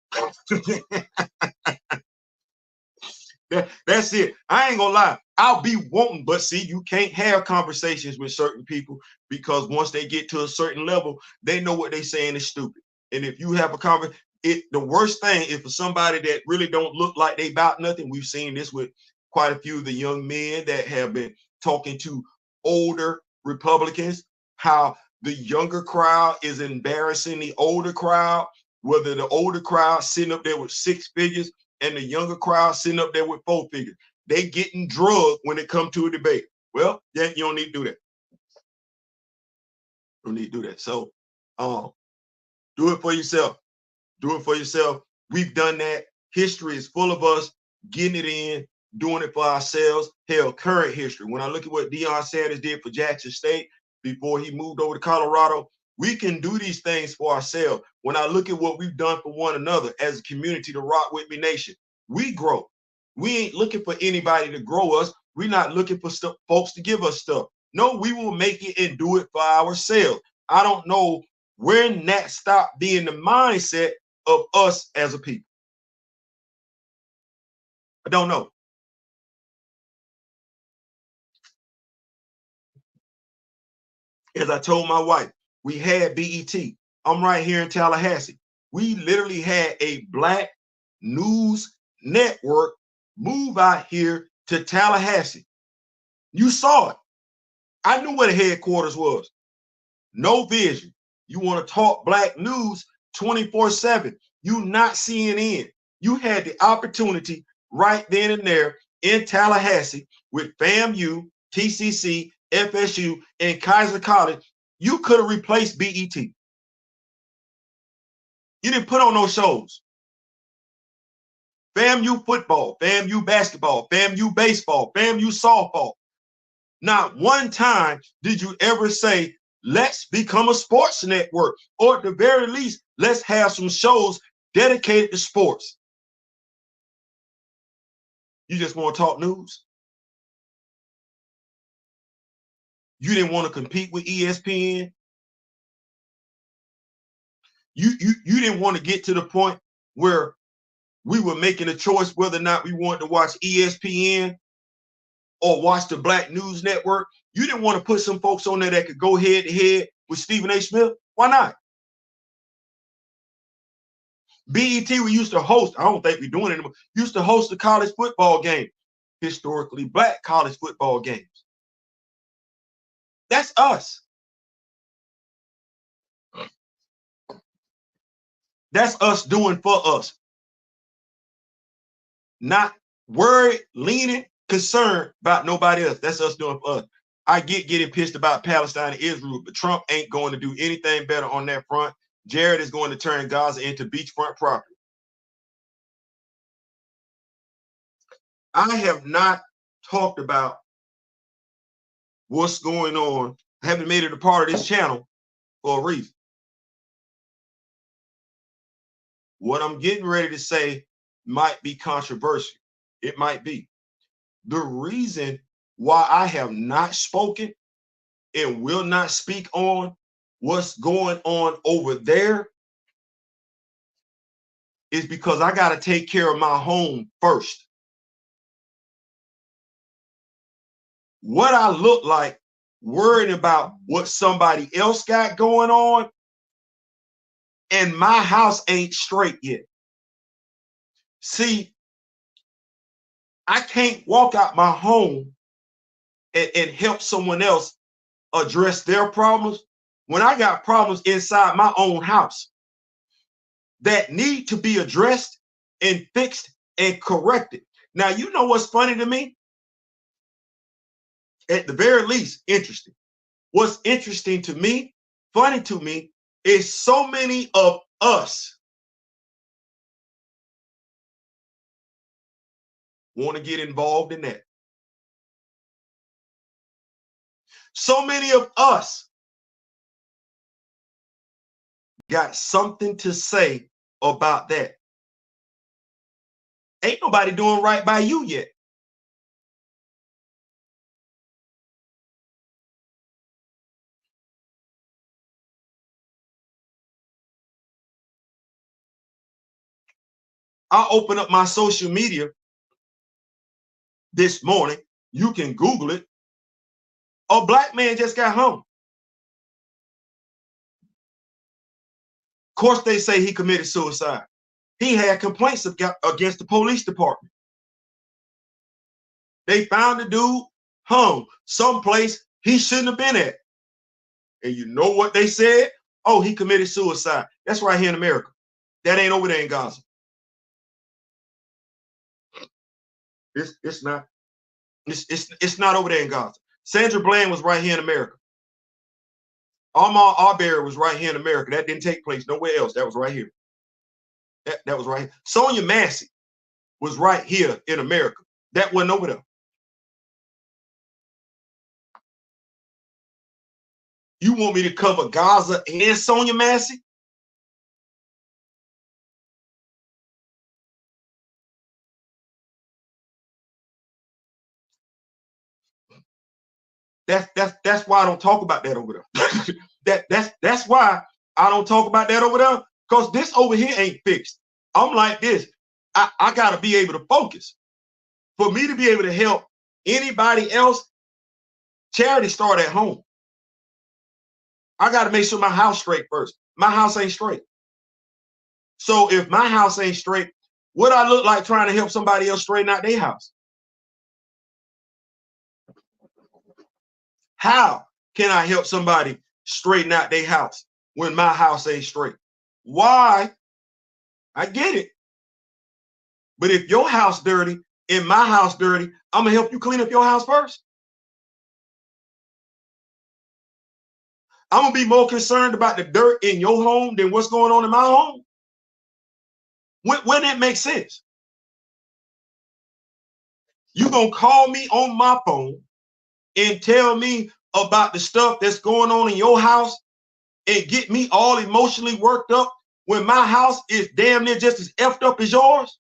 That's it. I ain't gonna lie. I'll be wanting, but see, you can't have conversations with certain people because once they get to a certain level, they know what they're saying is stupid. And if you have a conversation, the worst thing is for somebody that really don't look like they about nothing. We've seen this with quite a few of the young men that have been talking to older Republicans, how the younger crowd is embarrassing the older crowd, whether the older crowd sitting up there with 6 figures and the younger crowd sitting up there with 4 figures. They getting drugged when it comes to a debate. Well, then you don't need to do that. You don't need to do that. So do it for yourself. Do it for yourself. We've done that. History is full of us getting it in, doing it for ourselves. Hell, current history. When I look at what Deion Sanders did for Jackson State before he moved over to Colorado, we can do these things for ourselves. When I look at what we've done for one another as a community, the Rock With Me Nation, we grow. We ain't looking for anybody to grow us. We're not looking for folks to give us stuff. No, we will make it and do it for ourselves. I don't know when that stopped being the mindset of us as a people. I don't know. As I told my wife, we had BET. I'm right here in Tallahassee. We literally had a black news network move out here to Tallahassee. You saw it. I knew where the headquarters was. No vision. You want to talk black news 24/7. You not CNN. You had the opportunity right then and there in Tallahassee with FAMU, TCC, FSU, and Kaiser College. You could have replaced BET. You didn't put on those shows. FAMU football, FAMU basketball, FAMU baseball, FAMU softball. Not one time did you ever say, let's become a sports network, or at the very least, let's have some shows dedicated to sports. You just want to talk news? You didn't want to compete with ESPN? You didn't want to get to the point where we were making a choice whether or not we wanted to watch ESPN or watch the Black News Network? You didn't want to put some folks on there that could go head to head with Stephen A. Smith? Why not? BET, we used to host, I don't think we're doing it anymore, used to host the college football game, historically black college football games. That's us. That's us doing for us. Not worried, leaning, concerned about nobody else. That's us doing for us. I get getting pissed about Palestine and Israel, but Trump ain't going to do anything better on that front. Jared is going to turn Gaza into beachfront property. I have not talked about what's going on. I haven't made it a part of this channel for a reason. What I'm getting ready to say might be controversial. It might be. The reason why I have not spoken and will not speak on what's going on over there is because I got to take care of my home first. What I look like worrying about what somebody else got going on, and my house ain't straight yet. See, I can't walk out my home and help someone else address their problems when I got problems inside my own house that need to be addressed and fixed and corrected. Now, you know what's funny to me? At the very least, interesting. What's interesting to me, funny to me, is so many of us want to get involved in that. So many of us got something to say about that. Ain't nobody doing right by you yet. I open up my social media this morning. You can Google it. A black man just got hung. Of course, they say he committed suicide. He had complaints against the police department. They found the dude hung someplace he shouldn't have been at. And you know what they said? Oh, he committed suicide. That's right here in America. That ain't over there in Gaza. It's not. It's not over there in Gaza. Sandra Bland was right here in America. Ahmaud Arbery was right here in America. That didn't take place nowhere else. That was right here. That was right here. Sonia Massey was right here in America. That wasn't over there. You want me to cover Gaza and Sonia Massey? That's why I don't talk about that over there. that's why I don't talk about that over there, because this over here ain't fixed. I'm like this. I gotta be able to focus. For me to be able to help anybody else, charity start at home. I got to make sure my house straight first. My house ain't straight. So if my house ain't straight, what I look like trying to help somebody else straighten out their house? How can I help somebody straighten out their house when my house ain't straight? Why? I get it. But if your house dirty and my house dirty, I'm gonna help you clean up your house first. I'm gonna be more concerned about the dirt in your home than what's going on in my home. When that makes sense? You gonna call me on my phone and tell me about the stuff that's going on in your house and get me all emotionally worked up when my house is damn near just as effed up as yours?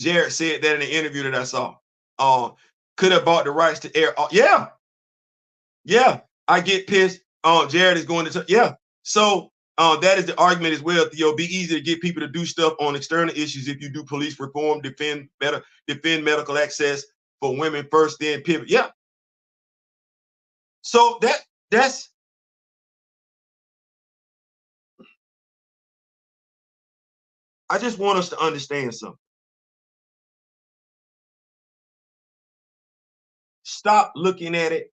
Jared said that in the interview that I saw. Could have bought the rights to air. Yeah, I get pissed. Jared is going to, yeah. So that is the argument as well, Theo. Be easy to get people to do stuff on external issues if you do police reform, defend medical access for women first, then pivot. Yeah. So that's I just want us to understand something. Stop looking at it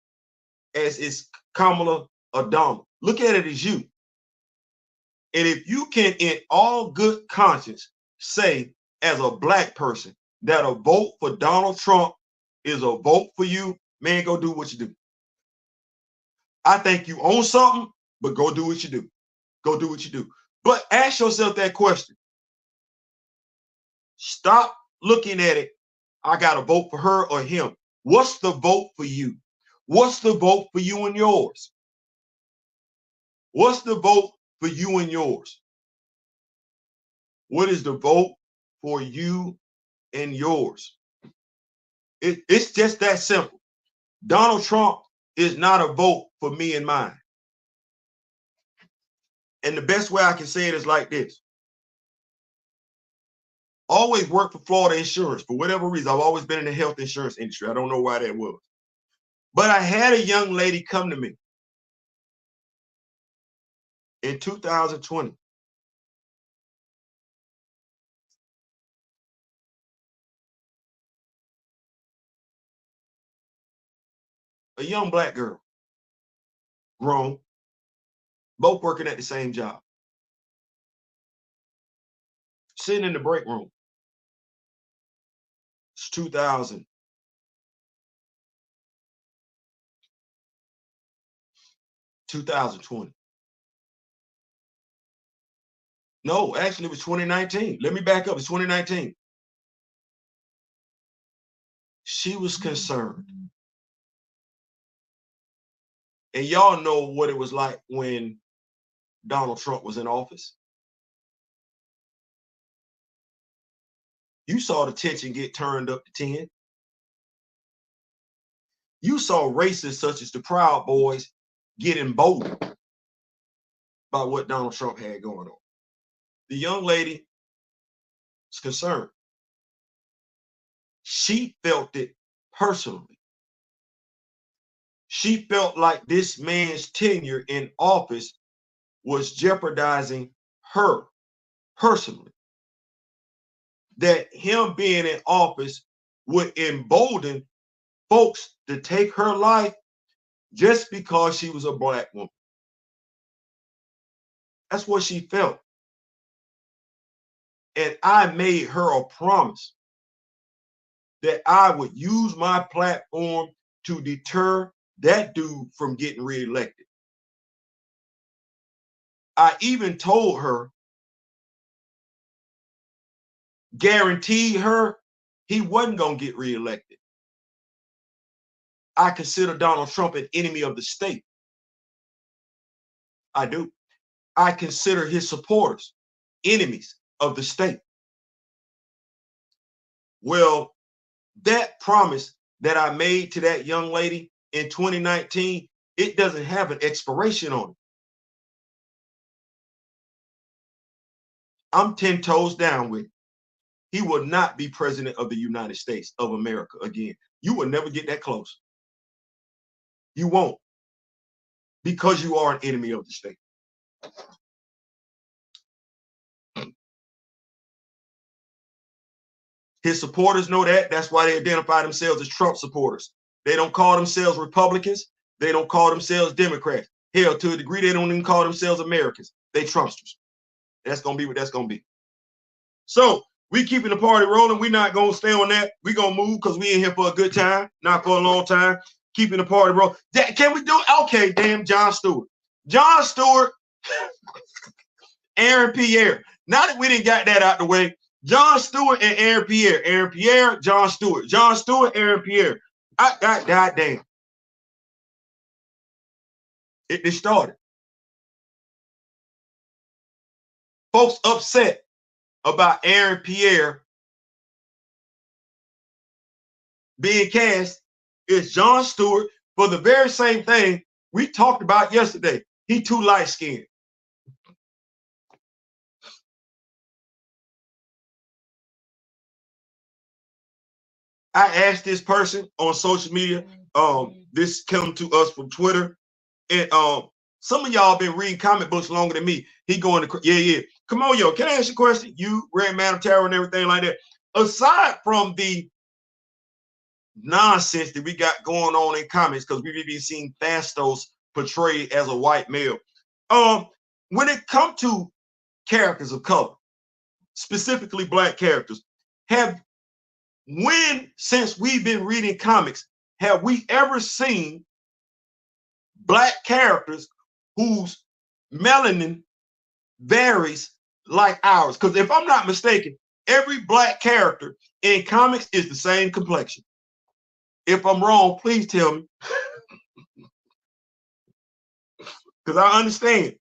as it's Kamala or Donald. Look at it as you. And if you can, in all good conscience, say as a black person that a vote for Donald Trump is a vote for you, man, go do what you do. I think you own something, but go do what you do. Go do what you do. But ask yourself that question. Stop looking at it. I got to vote for her or him. What's the vote for you? What's the vote for you and yours? What's the vote for you and yours? What is the vote for you and yours? It's just that simple. Donald Trump is not a vote for me and mine. And the best way I can say it is like this. Always worked for Florida Insurance. For whatever reason, I've always been in the health insurance industry. I don't know why that was. But I had a young lady come to me in 2020. A young black girl, grown, both working at the same job, sitting in the break room. It's 2020. No, actually, it was 2019. Let me back up. It's 2019. She was concerned. And y'all know what it was like when Donald Trump was in office. You saw the tension get turned up to 10. You saw racists such as the Proud Boys get emboldened by what Donald Trump had going on. The young lady was concerned. She felt it personally. She felt like this man's tenure in office was jeopardizing her personally. That him being in office would embolden folks to take her life just because she was a black woman. That's what she felt. And I made her a promise that I would use my platform to deter that dude from getting reelected. I even told her, guaranteed her he wasn't going to get reelected. I consider Donald Trump an enemy of the state. I do. I consider his supporters enemies of the state. Well, that promise that I made to that young lady in 2019, it doesn't have an expiration on it. I'm 10 toes down with it. he will not be president of the United States of America again. You will never get that close. You won't, because you are an enemy of the state. His supporters know that. That's why they identify themselves as Trump supporters. They don't call themselves Republicans. They don't call themselves Democrats. Hell, to a degree, they don't even call themselves Americans. They Trumpsters. That's going to be what that's going to be. So we keeping the party rolling. We're not going to stay on that. We're going to move because we in here for a good time, not for a long time. Keeping the party rolling. Can we do it? Okay, damn, John Stewart. John Stewart, Aaron Pierre. Now that we didn't got that out the way, John Stewart and Aaron Pierre. Aaron Pierre, John Stewart. John Stewart, Aaron Pierre. Goddamn. It started. Folks upset about Aaron Pierre being cast as John Stewart for the very same thing we talked about yesterday. He too light-skinned. I asked this person on social media. This came to us from Twitter, and some of y'all been reading comic books longer than me. He going to yeah. Come on, yo. Can I ask you a question? You read Man of Terror and everything like that. Aside from the nonsense that we got going on in comics, because we've even seen Thastos portrayed as a white male. When it comes to characters of color, specifically black characters, since we've been reading comics, have we ever seen black characters whose melanin varies like ours? Because if I'm not mistaken, every black character in comics is the same complexion. If I'm wrong, please tell me. Because I understand.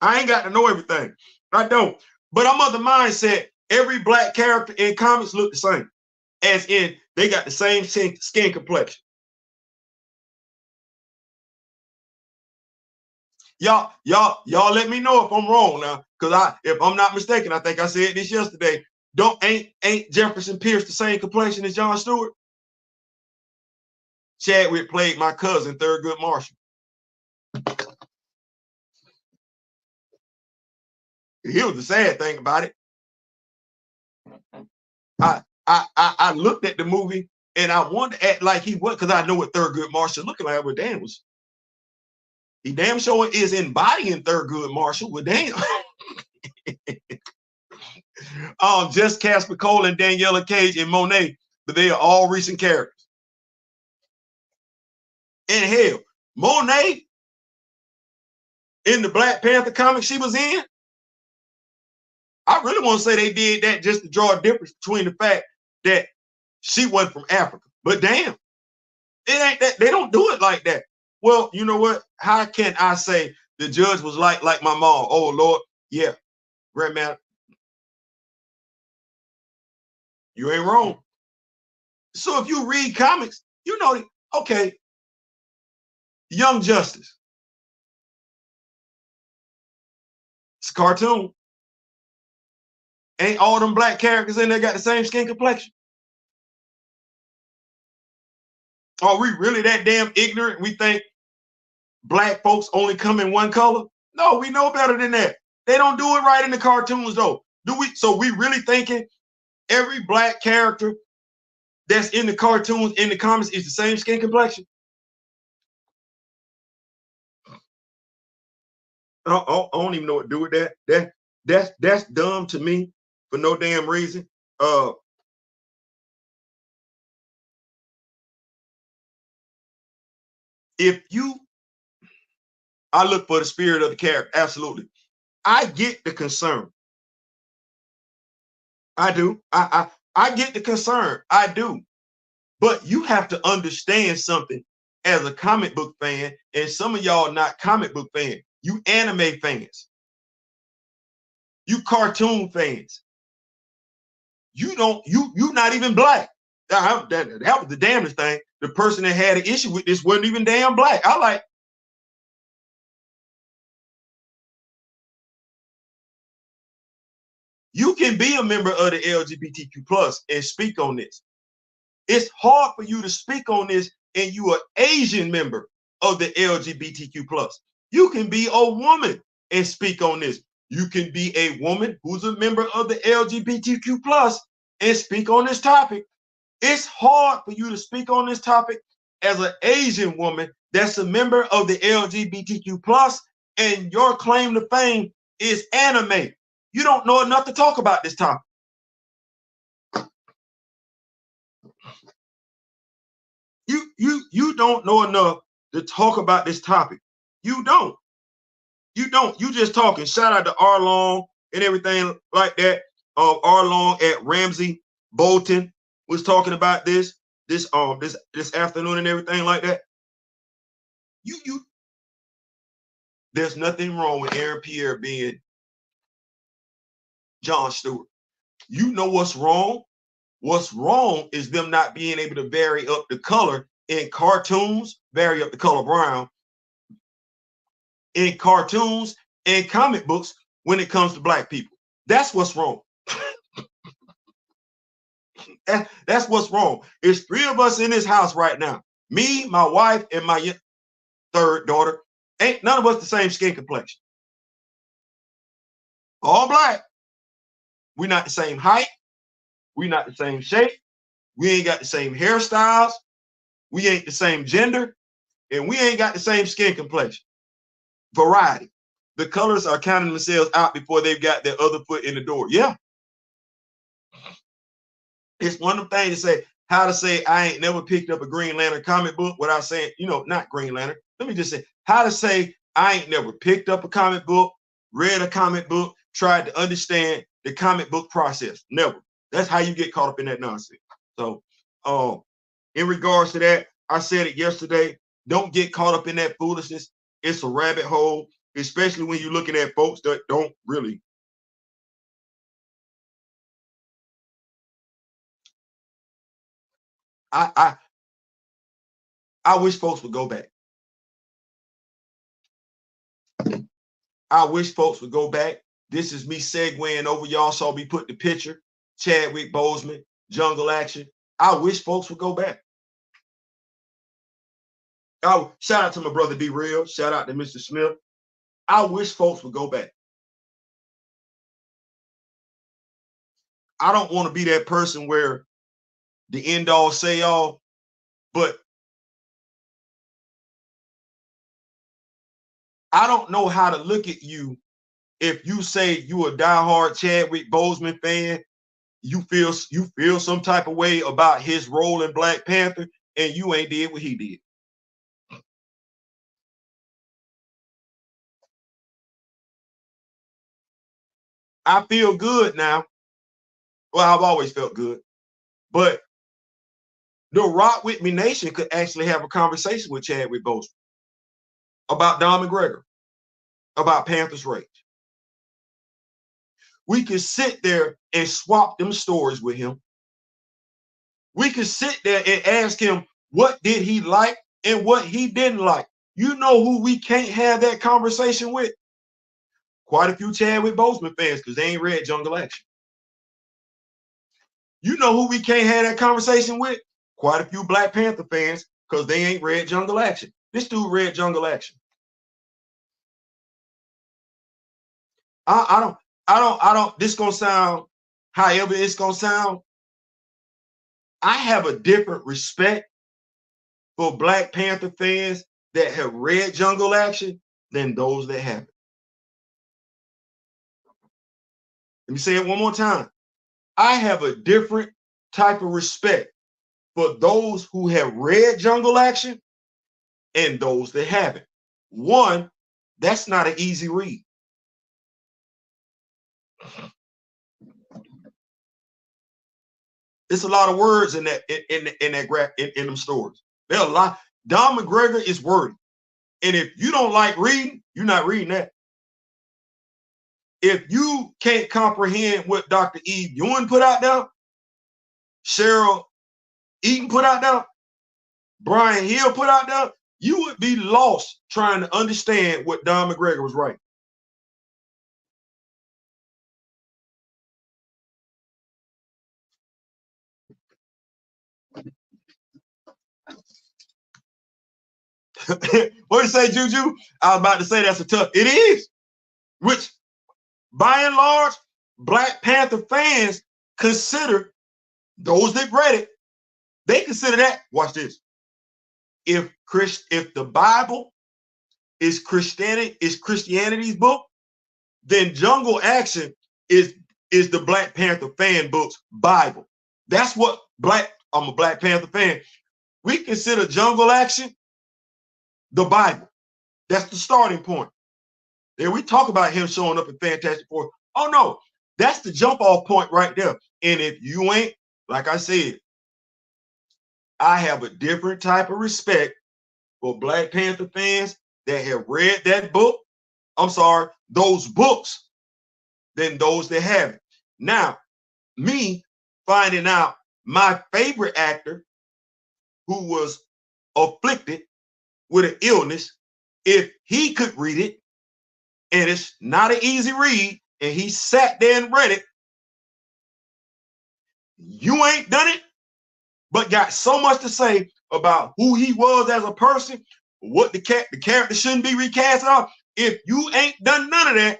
I ain't got to know everything. I don't. But I'm of the mindset every black character in comics look the same. As in, they got the same skin complexion. Y'all let me know if I'm wrong now. Because if I'm not mistaken, I think I said this yesterday. Ain't Jefferson Pierce the same complexion as John Stewart? Chadwick played my cousin, Thurgood Marshall. Here's the sad thing about it. I looked at the movie and I wanted to act like he was, because I know what Thurgood Marshall looking like. But damn, he damn sure is embodying Thurgood Marshall. Well, damn. Just Casper Cole and Daniela Cage and Monet, but they are all recent characters. And hell, Monet in the Black Panther comic she was in, I really want to say they did that just to draw a difference between the fact that she wasn't from Africa. But damn, it ain't that. They don't do it like that. Well, you know what? How can I say the judge was like my mom? Oh, Lord. Yeah, grandma, you ain't wrong. So if you read comics, you know, okay, Young Justice. It's a cartoon. Ain't all them black characters in there got the same skin complexion? Are we really that damn ignorant? We think black folks only come in one color? No, we know better than that. They don't do it right in the cartoons, though. Do we? So we really thinking every black character that's in the cartoons, in the comics, is the same skin complexion? I don't even know what to do with that. That's dumb to me for no damn reason. I look for the spirit of the character. Absolutely. I get the concern. I do. I get the concern. I do. But you have to understand something as a comic book fan, and some of y'all not comic book fans. You anime fans. You cartoon fans. You not even black. That was the damnest thing. The person that had an issue with this wasn't even damn black. You You can be a member of the LGBTQ plus and speak on this. It's hard for you to speak on this and you are Asian member of the LGBTQ plus. You can be a woman and speak on this. You can be a woman who's a member of the LGBTQ plus and speak on this topic. It's hard for you to speak on this topic as an Asian woman that's a member of the LGBTQ plus, and your claim to fame is anime. You don't know enough to talk about this topic. You don't know enough to talk about this topic. You don't. You just talking. Shout out to Arlong and everything like that. Arlong at Ramsey Bolton was talking about this afternoon and everything like that. There's nothing wrong with Aaron Pierre being John Stewart. You know what's wrong? What's wrong is them not being able to vary up the color in cartoons, vary up the color brown in cartoons and comic books when it comes to black people. That's what's wrong. That's what's wrong. There's 3 of us in this house right now. Me, my wife, and my 3rd daughter. Ain't none of us the same skin complexion. All black. We're not the same height. We're not the same shape. We ain't got the same hairstyles. We ain't the same gender. And we ain't got the same skin complexion. Variety. The colors are counting themselves out before they've got their other foot in the door. Yeah. It's one of the things to say, how to say I ain't never picked up a Green Lantern comic book without saying, not Green Lantern. Let me just say, how to say I ain't never picked up a comic book, read a comic book, tried to understand the comic book process. Never. That's how you get caught up in that nonsense. So in regards to that, I said it yesterday, don't get caught up in that foolishness. It's a rabbit hole, especially when you're looking at folks that don't really. I wish folks would go back. I wish folks would go back. This is me segueing over. Y'all saw me put the picture, Chadwick Boseman, Jungle Action. I wish folks would go back. Oh, shout out to my brother D Real. Shout out to Mr. Smith. I wish folks would go back. I don't want to be that person where the end all say all, but I don't know how to look at you if you say you a diehard Chadwick Boseman fan. You feel some type of way about his role in Black Panther, and you ain't did what he did. I feel good now. Well, I've always felt good, but the Rock With Me Nation could actually have a conversation with Chadwick Boseman about Don McGregor, about Panthers Rage. We could sit there and swap them stories with him. We could sit there and ask him what did he like and what he didn't like. You know who we can't have that conversation with? Quite a few Chadwick Boseman fans, because they ain't read Jungle Action. You know who we can't have that conversation with? Quite a few Black Panther fans, because they ain't read Jungle Action. This dude read Jungle Action. I don't, this gonna sound however it's gonna sound. I have a different respect for Black Panther fans that have read Jungle Action than those that haven't. Let me say it one more time. I have a different type of respect for those who have read Jungle Action and those that haven't. One, that's not an easy read. It's a lot of words in that in them stories. There are a lot. Don McGregor is wordy, and if you don't like reading, you're not reading that. If you can't comprehend what Dr. Eve Ewing put out there, Cheryl Eaton put out there, Brian Hill put out there, you would be lost trying to understand what Don McGregor was writing. What do you say, Juju? I was about to say that's a tough. It is, which by and large, Black Panther fans consider, those that read it, they consider that. Watch this. If the Bible is Christianity's book, then Jungle Action is the Black Panther fan book's Bible. That's what I'm a Black Panther fan. We consider Jungle Action the Bible. That's the starting point. Then we talk about him showing up in Fantastic Four. Oh no, that's the jump off point right there. And if you ain't, like I said, I have a different type of respect for Black Panther fans that have read that book. I'm sorry, those books, than those that haven't. Now, me finding out my favorite actor who was afflicted with an illness, if he could read it, and it's not an easy read, and he sat there and read it, you ain't done it, but got so much to say about who he was as a person, what the character shouldn't be recast on. If you ain't done none of that,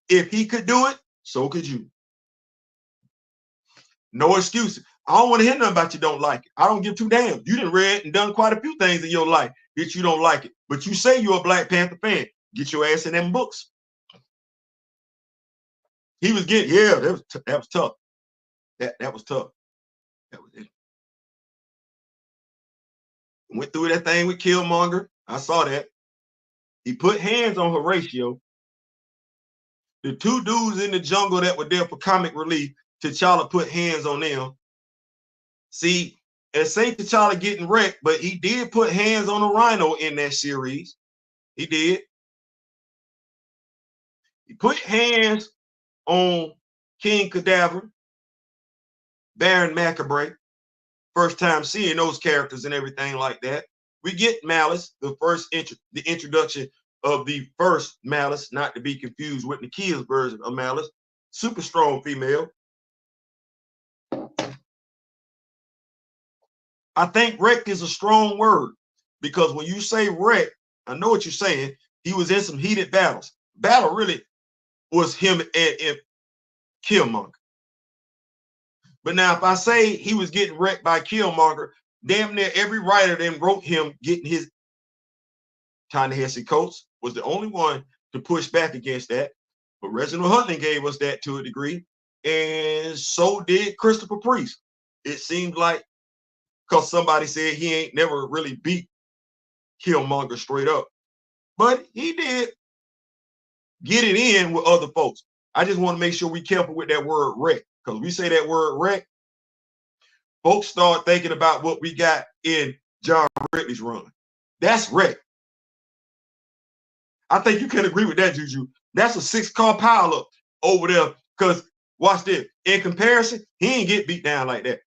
if he could do it, so could you. No excuses. I don't want to hear nothing about you don't like it. I don't give two damns. You done read and done quite a few things in your life that you don't like it. But you say you're a Black Panther fan. Get your ass in them books. He was getting, yeah, that was tough. That was tough. That was it. Went through that thing with Killmonger. I saw that. He put hands on Horatio. The two dudes in the jungle that were there for comic relief, T'Challa put hands on them. See, it ain't T'Challa getting wrecked, but he did put hands on a rhino in that series. He did. He put hands on King Cadaver, Baron Macabre. First time seeing those characters and everything like that. We get Malice, the introduction of the first Malice, not to be confused with Nakia's version of Malice. Super strong female. I think wrecked is a strong word, because when you say wrecked, I know what you're saying. He was in some heated battles. Battle really was him and Killmonger. But now if I say he was getting wrecked by Killmonger, damn near every writer then wrote him getting his Ta-Nehisi Coates was the only one to push back against that. But Reginald Hudlin gave us that to a degree, and so did Christopher Priest. It seemed like, because somebody said he ain't never really beat Killmonger straight up, but he did get it in with other folks. I just want to make sure we careful with that word wreck, because we say that word wreck, folks start thinking about what we got in John Ridley's run. That's wreck. I think you can agree with that, Juju. That's a 6-car pileup over there, because watch this. In comparison, he ain't get beat down like that.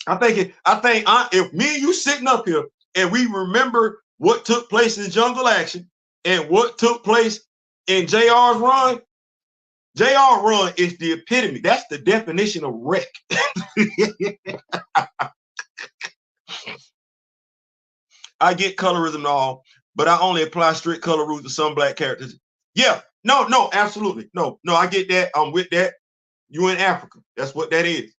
I think if me and you sitting up here and we remember what took place in Jungle Action and what took place in JR's run, JR run is the epitome. That's the definition of wreck. I get colorism and all, but I only apply strict color rules to some Black characters. Yeah, no, absolutely. No, I get that. I'm with that. You in Africa. That's what that is.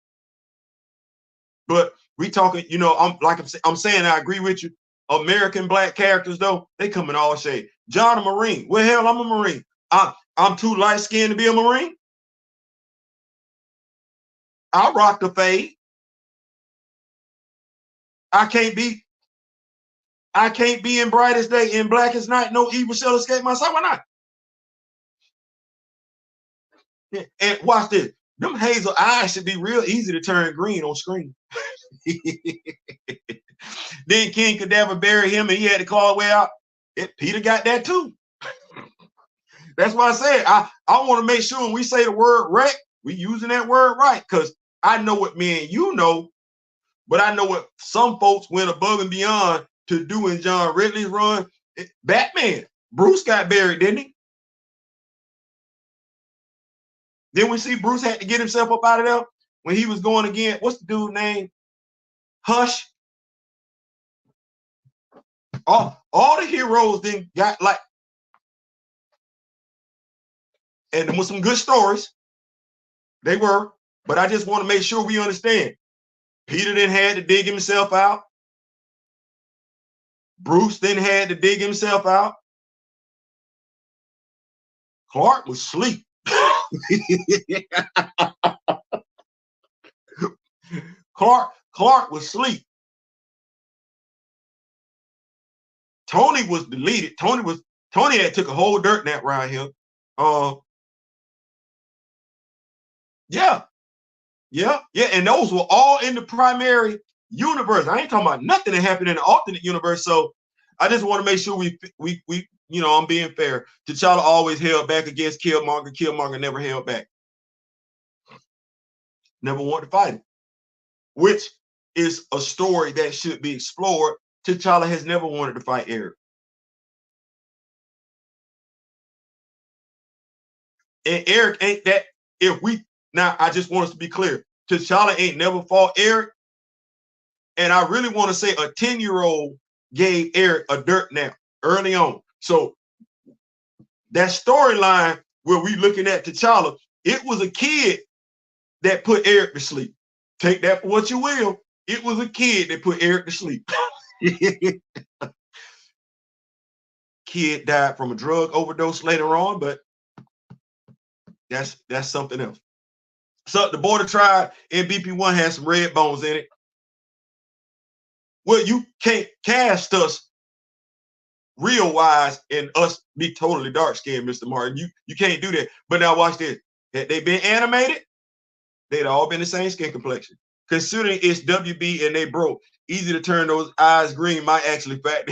But we talking, I'm saying I agree with you. American Black characters, though, they come in all shade. John a Marine. Well, hell, I'm a Marine. I'm too light-skinned to be a Marine. I'll rock the fade. I can't be in brightest day, in blackest night. No evil shall escape my sight. Why not? And watch this. Them hazel eyes should be real easy to turn green on screen. Then King Cadaver buried him and he had to claw way out. Peter got that too. That's why I said I want to make sure when we say the word wreck, we using that word right, because I know what me and you know, but I know what some folks went above and beyond to do in John Ridley's run. Batman, Bruce got buried, didn't he? Then we see Bruce had to get himself up out of there when he was going again. What's the dude's name? Hush. All the heroes then got like, and there was some good stories. They were, but I just want to make sure we understand. Peter then had to dig himself out. Bruce then had to dig himself out. Clark was asleep. Clark was asleep. Tony was deleted. Tony had took a whole dirt nap around here. Yeah. And those were all in the primary universe. I ain't talking about nothing that happened in the alternate universe. So I just want to make sure we I'm being fair. T'Challa always held back against Killmonger. Killmonger never held back. Never wanted to fight him, which is a story that should be explored. T'Challa has never wanted to fight Eric. And Eric ain't that. Now, I just want us to be clear. T'Challa ain't never fought Eric. And I really want to say a 10-year-old gave Eric a dirt nap early on. So that storyline where we looking at T'Challa, it was a kid that put Eric to sleep. Take that for what you will. It was a kid that put Eric to sleep. Kid died from a drug overdose later on, but that's something else. So the Border Tribe in BP1 has some red bones in it. Well, you can't cast us real wise and us be totally dark skinned, Mr. Martin. You can't do that. But now watch this. Had they been animated, they'd all been the same skin complexion. Considering it's WB and they broke, easy to turn those eyes green might actually fact.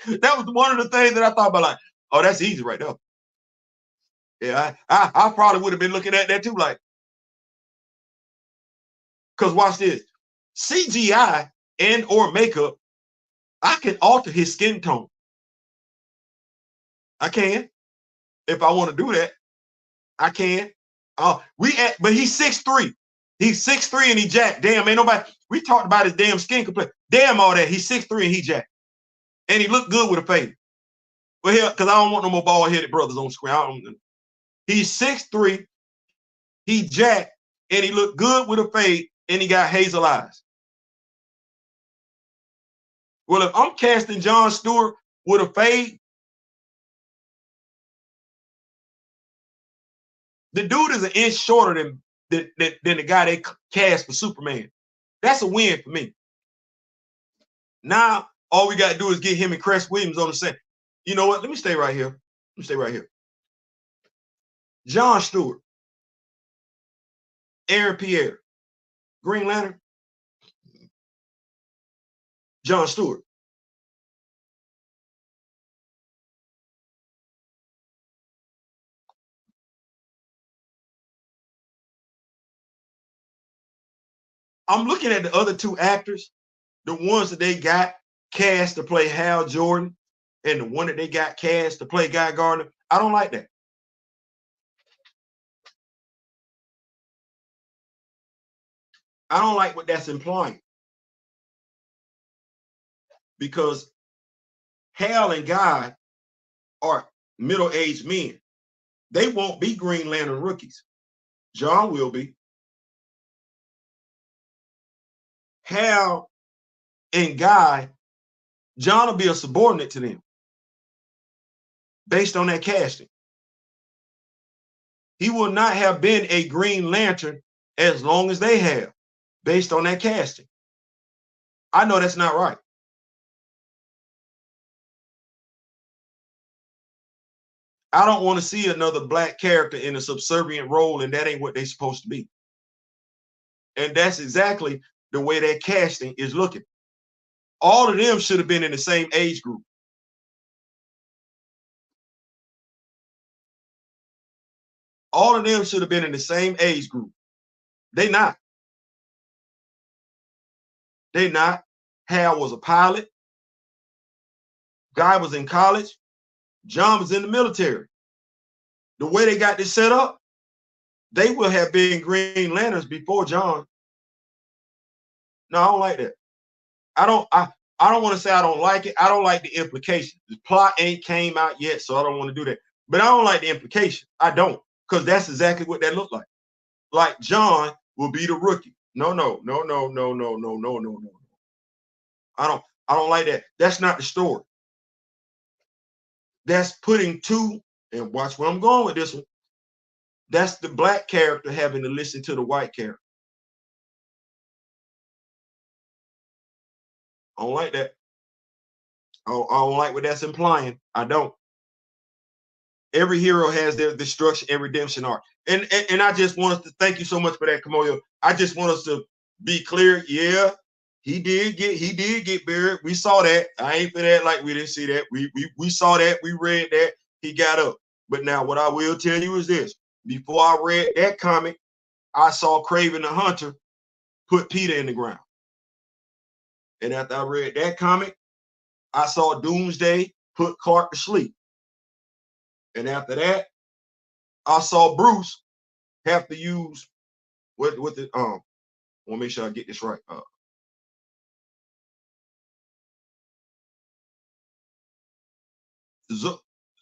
That was one of the things that I thought about, like, oh, that's easy right there. Yeah, I probably would have been looking at that too, like, because watch this. CGI and or makeup, I can alter his skin tone. I can. If I want to do that, I can. But he's 6'3". He's 6'3" and he jacked. Damn, ain't nobody. We talked about his damn skin complexion. Damn all that. He's 6'3" and he jacked. And he looked good with a fade. Well, here, because I don't want no more bald-headed brothers on screen. He's 6'3", he jacked, and he looked good with a fade, and he got hazel eyes. Well, if I'm casting John Stewart with a fade, the dude is an inch shorter than the guy they cast for Superman. That's a win for me. Now, all we got to do is get him and Cress Williams on the set. You know what? Let me stay right here. John Stewart, Aaron Pierre, Green Lantern, John Stewart. I'm looking at the other two actors, the ones that they got cast to play Hal Jordan and the one that they got cast to play Guy Gardner. I don't like that. I don't like what that's implying. Because Hal and Guy are middle-aged men. They won't be Green Lantern rookies. John will be. Hal and Guy, John will be a subordinate to them based on that casting. He will not have been a Green Lantern as long as they have, based on that casting. I know that's not right. I don't want to see another black character in a subservient role, and that ain't what they're supposed to be. And that's exactly the way that casting is looking. All of them should have been in the same age group. All of them should have been in the same age group. They not. They not. Hal was a pilot. Guy was in college. John was in the military. The way they got this set up, they will have been Green Lanterns before John. No, I don't like that. I don't want to say I don't like it. I don't like the implication. The plot ain't came out yet, so I don't want to do that. But I don't like the implication. I don't, because that's exactly what that looked like. Like John will be the rookie. No. I don't like that. That's not the story. That's putting two, and watch where I'm going with this one. That's the black character having to listen to the white character. I don't like that. I don't like what that's implying. I don't. Every hero has their destruction and redemption arc. And I just want us to thank you so much for that, Kamoyo. I just want us to be clear. Yeah, he did get buried. We saw that. I ain't for that like we didn't see that. We saw that. We read that. He got up. But now what I will tell you is this. Before I read that comic, I saw Kraven the Hunter put Peter in the ground. And after I read that comic, I saw Doomsday put Clark to sleep. And after that, I saw Bruce have to use what the I want to make sure I get this right.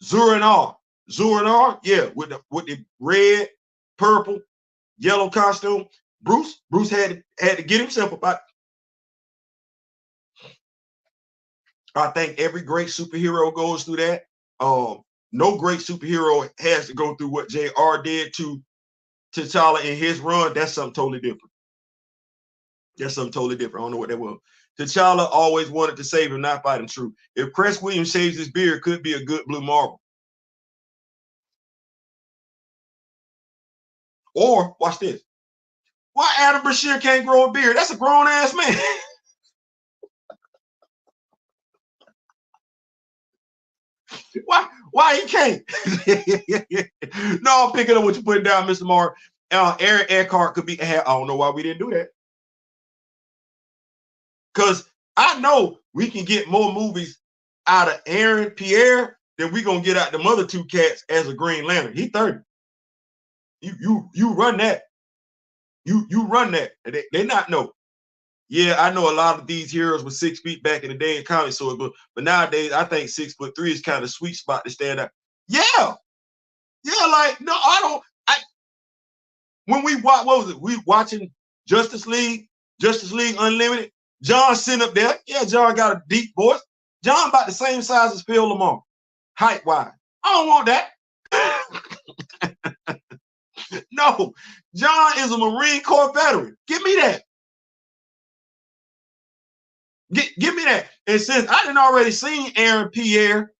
Zur-En-Arr, yeah, with the red, purple, yellow costume. Bruce had to get himself about. I think every great superhero goes through that. No great superhero has to go through what JR did to T'Challa in his run. That's something totally different. That's something totally different. I don't know what that was. T'Challa always wanted to save him, not fight him true. If Cress Williams shaves his beard, it could be a good Blue Marvel. Or, watch this. Why Adam Brashear can't grow a beard? That's a grown-ass man. Why he can't? No, I'm picking up what you put down, Mr. Mark. Aaron Eckhart could be. I don't know why we didn't do that. Because I know we can get more movies out of Aaron Pierre than we gonna get out the other two cats as a Green Lantern. He 30. You run that. You run that. They not know. Yeah, I know a lot of these heroes were 6 feet back in the day in comics, so but nowadays I think 6'3" is kind of a sweet spot to stand out. Yeah, like no, I don't. When we watch, what was it? We watching Justice League Unlimited. John sitting up there. Yeah, John got a deep voice. John about the same size as Phil Lamar, height wise. I don't want that. No, John is a Marine Corps veteran. Give me that. Give me that. And since I didn't already seen Aaron Pierre,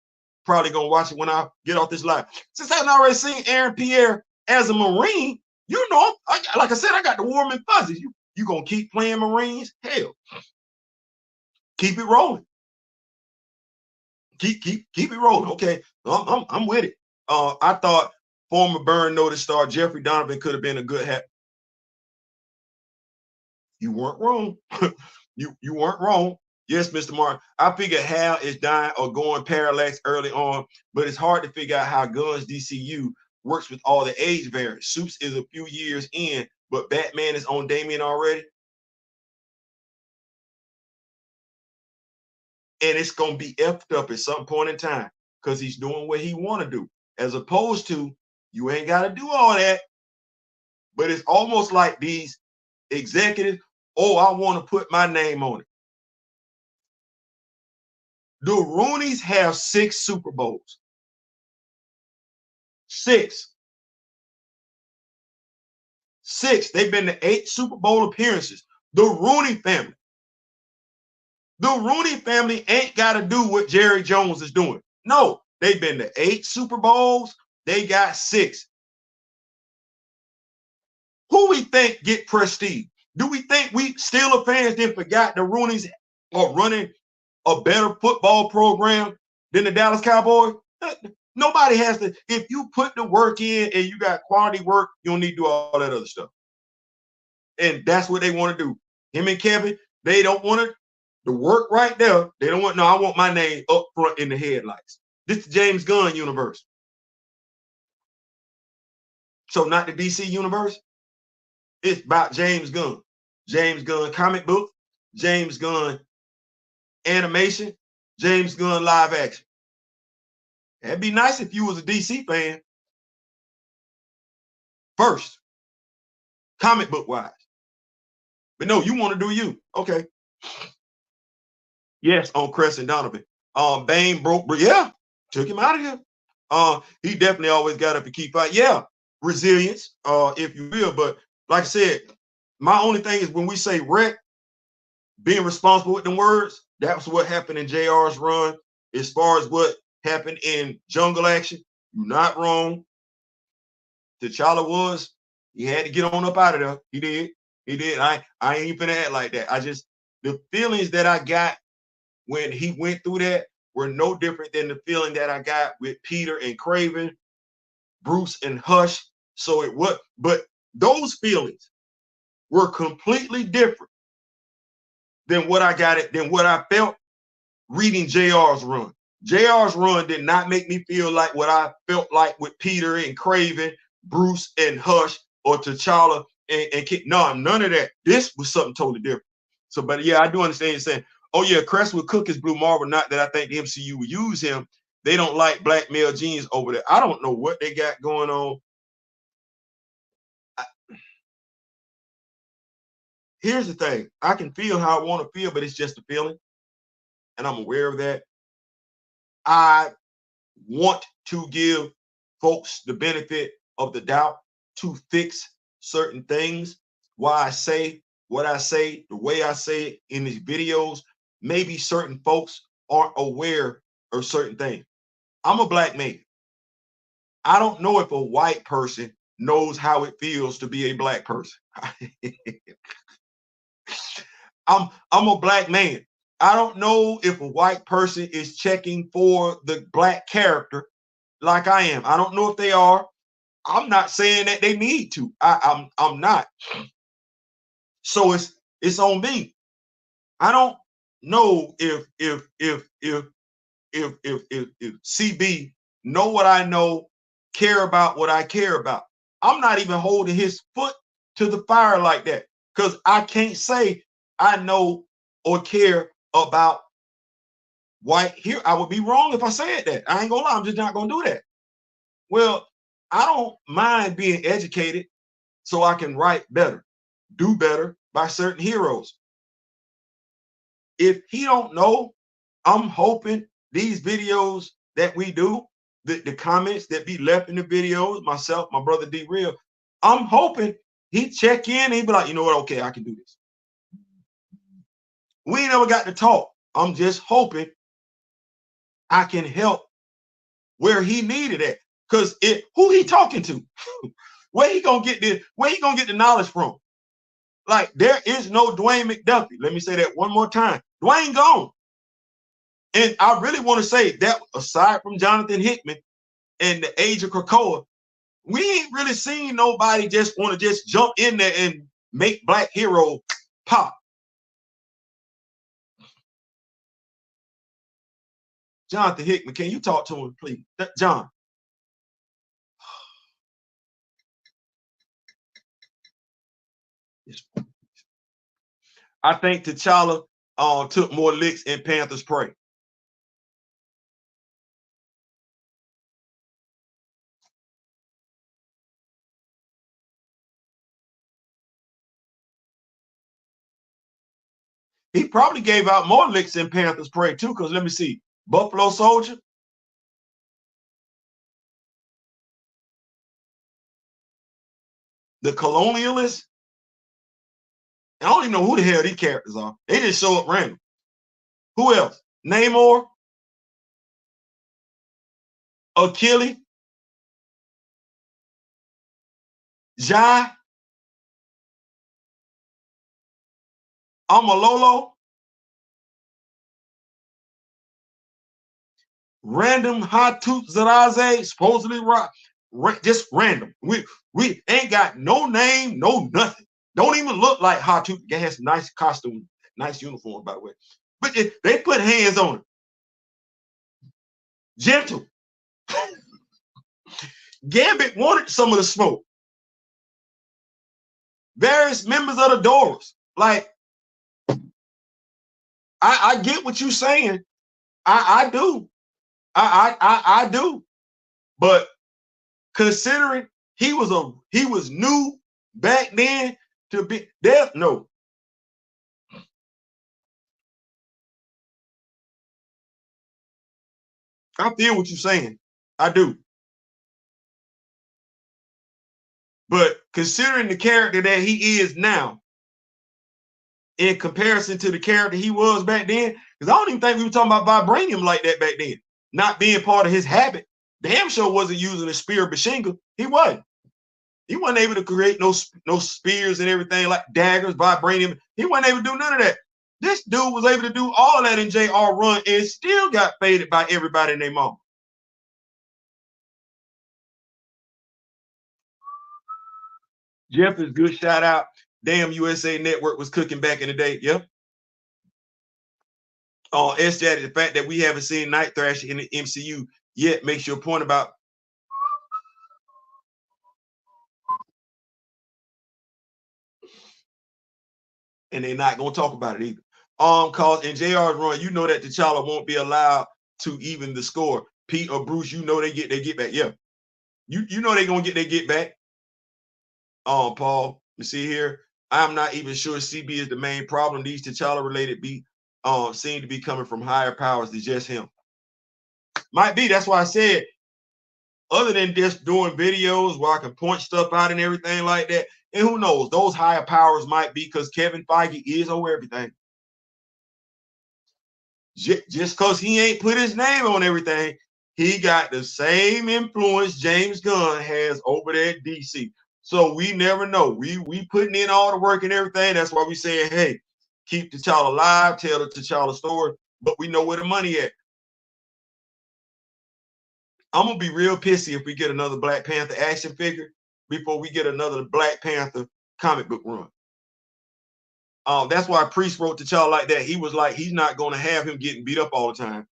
probably gonna watch it when I get off this live. Since I hadn't already seen Aaron Pierre as a Marine, you know, like I said, I got the warm and fuzzy. You gonna keep playing Marines? Hell, keep it rolling. Keep it rolling. Okay, I'm with it. I thought former Burn Notice star Jeffrey Donovan could have been a good hat. You weren't wrong. you weren't wrong. Yes, Mr. Martin. I figured Hal is dying or going parallax early on, but it's hard to figure out how Gunn's DCU works with all the age variants. Supes is a few years in, but Batman is on Damian already. And it's going to be effed up at some point in time because he's doing what he want to do, as opposed to you ain't got to do all that. But it's almost like these executives, oh, I want to put my name on it. The Rooneys have 6 Super Bowls. 6. They've been to 8 Super Bowl appearances. The Rooney family. The Rooney family ain't got to do what Jerry Jones is doing. No, they've been to 8 Super Bowls. They got 6. Who we think get prestige? Do we think we Steelers fans then forgot the Rooneys are running a better football program than the Dallas Cowboys? Nobody has to. If you put the work in and you got quality work, you don't need to do all that other stuff. And that's what they want to do. Him and Kevin, they don't want to. The work right there, they don't want. No, I want my name up front in the headlights. This is James Gunn universe. So not the DC universe. It's about James Gunn. James Gunn comic book, James Gunn animation, James Gunn live action. It'd be nice if you was a DC fan first, comic book wise. But no, you want to do you. Okay. Yes, on Crescent Donovan. Bane broke, yeah, took him out of here. He definitely always got up to keep fighting. Yeah, resilience, if you will. But like I said, my only thing is when we say wreck, being responsible with the words, that's what happened in JR's run. As far as what happened in Jungle Action, you're not wrong. T'Challa was, he had to get on up out of there. He did. He did. I ain't even finna act like that. The feelings that I got when he went through that were no different than the feeling that I got with Peter and Craven, Bruce and Hush. So it was, but those feelings were completely different than what I got it, than what I felt reading JR's run. JR's run did not make me feel like what I felt like with Peter and Craven, Bruce and Hush, or T'Challa and Kid. No, none of that. This was something totally different. So, but yeah, I do understand you saying, oh yeah, Crestwood Cook is Blue Marvel. Not that I think the MCU will use him. They don't like black male genes over there. I don't know what they got going on. Here's the thing. I can feel how I want to feel, but it's just a feeling. And I'm aware of that. I want to give folks the benefit of the doubt to fix certain things. Why I say what I say, the way I say it in these videos, maybe certain folks aren't aware of certain things. I'm a black man. I don't know if a white person knows how it feels to be a black person. I'm a black man. I don't know if a white person is checking for the black character like I am. I don't know if they are. I'm not saying that they need to. I'm not. So it's on me. I don't know if CB know what I know, care about what I care about. I'm not even holding his foot to the fire like that because I can't say I know or care about white here. I would be wrong if I said that. I ain't gonna lie. I'm just not gonna do that. Well, I don't mind being educated so I can write better, do better by certain heroes. If he don't know, I'm hoping these videos that we do, the comments that be left in the videos, myself, my brother D Real, I'm hoping he check in and he be like, you know what, okay, I can do this. We ain't never got to talk. I'm just hoping I can help where he needed it. Because who he talking to? Where he gonna get the knowledge from? Like, there is no Dwayne McDuffie. Let me say that one more time. Dwayne gone. And I really want to say that aside from Jonathan Hickman and the Age of Krakoa, we ain't really seen nobody just want to just jump in there and make black hero pop. Jonathan Hickman, can you talk to him, please? John. I think T'Challa took more licks in Panther's Prey. He probably gave out more licks in Panther's Prey too, because let me see. Buffalo Soldier. The Colonialist. I don't even know who the hell these characters are. They just show up random. Who else? Namor. Achilles. Jai. Amalolo. Random Hatut Zaraze, supposedly rock. Just random. We ain't got no name, no nothing. Don't even look like Hatut. It has nice costume, nice uniform, by the way. But they put hands on him. gentle. Gambit wanted some of the smoke. Various members of the Doors. Like, I get what you're saying. I do. I do. But considering he was new back then to be there, no. I feel what you're saying. I do. But considering the character that he is now, in comparison to the character he was back then, because I don't even think we were talking about vibranium like that back then. Not being part of his habit. Damn sure wasn't using a spear or Bashinga. He wasn't. He wasn't able to create no spears and everything like daggers, vibranium. He wasn't able to do none of that. This dude was able to do all that in JR run and still got faded by everybody in their mom. Jeff is good. Shout out. Damn, USA Network was cooking back in the day. Yep. SJ, the fact that we haven't seen Night Thrasher in the MCU yet makes your point about. And they're not gonna talk about it either. Cause in JR's run, you know that T'Challa won't be allowed to even the score. Pete or Bruce, you know they get back. Yeah, you know they're gonna get their get back. Paul, you see here, I'm not even sure CB is the main problem. These T'Challa related beat seem to be coming from higher powers than just him. Might be. That's why I said, other than just doing videos where I can point stuff out and everything like that, and who knows, those higher powers might be because Kevin Feige is over everything. Just because he ain't put his name on everything, he got the same influence James Gunn has over there at DC. So we never know. We putting in all the work and everything. That's why we saying, hey, keep T'Challa alive, tell the T'Challa story, but we know where the money at. I'm gonna be real pissy if we get another Black Panther action figure before we get another Black Panther comic book run. That's why Priest wrote T'Challa like that. He was like, he's not gonna have him getting beat up all the time.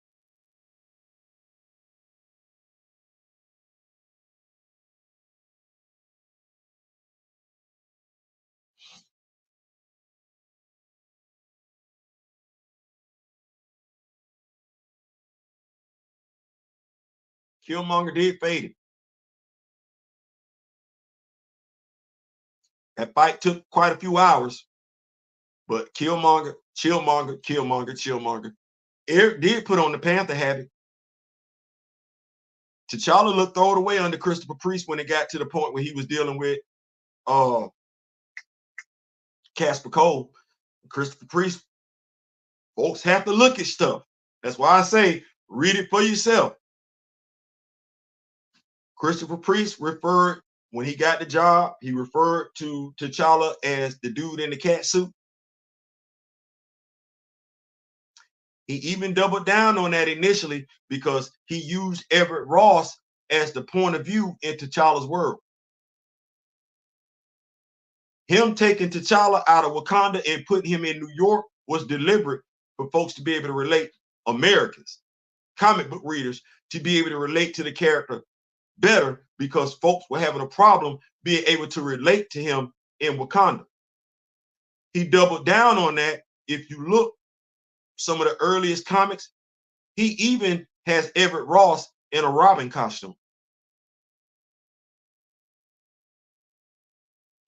Killmonger did fade it. That fight took quite a few hours, but Killmonger, Eric did put on the Panther habit. T'Challa looked thrown away under Christopher Priest when it got to the point where he was dealing with Casper Cole. Christopher Priest, folks have to look at stuff. That's why I say, read it for yourself. Christopher Priest referred, when he got the job, he referred to T'Challa as the dude in the cat suit. He even doubled down on that initially because he used Everett Ross as the point of view in T'Challa's world. Him taking T'Challa out of Wakanda and putting him in New York was deliberate for folks to be able to relate, Americans, comic book readers, to be able to relate to the character better because folks were having a problem being able to relate to him in Wakanda. He doubled down on that. If you look some of the earliest comics, he even has Everett Ross in a Robin costume.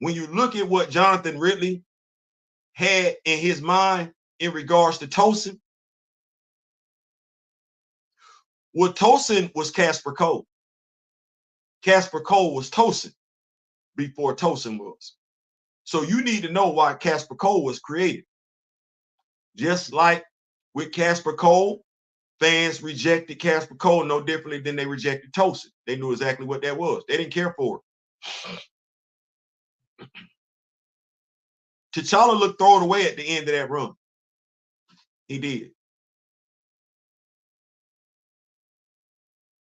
When you look at what Jonathan Ridley had in his mind in regards to Tosin, well, Tosin was Casper Cole. Casper Cole was Tosin before Tosin was. So you need to know why Casper Cole was created. Just like with Casper Cole, fans rejected Casper Cole no differently than they rejected Tosin. They knew exactly what that was. They didn't care for it. T'Challa looked thrown away at the end of that run. He did.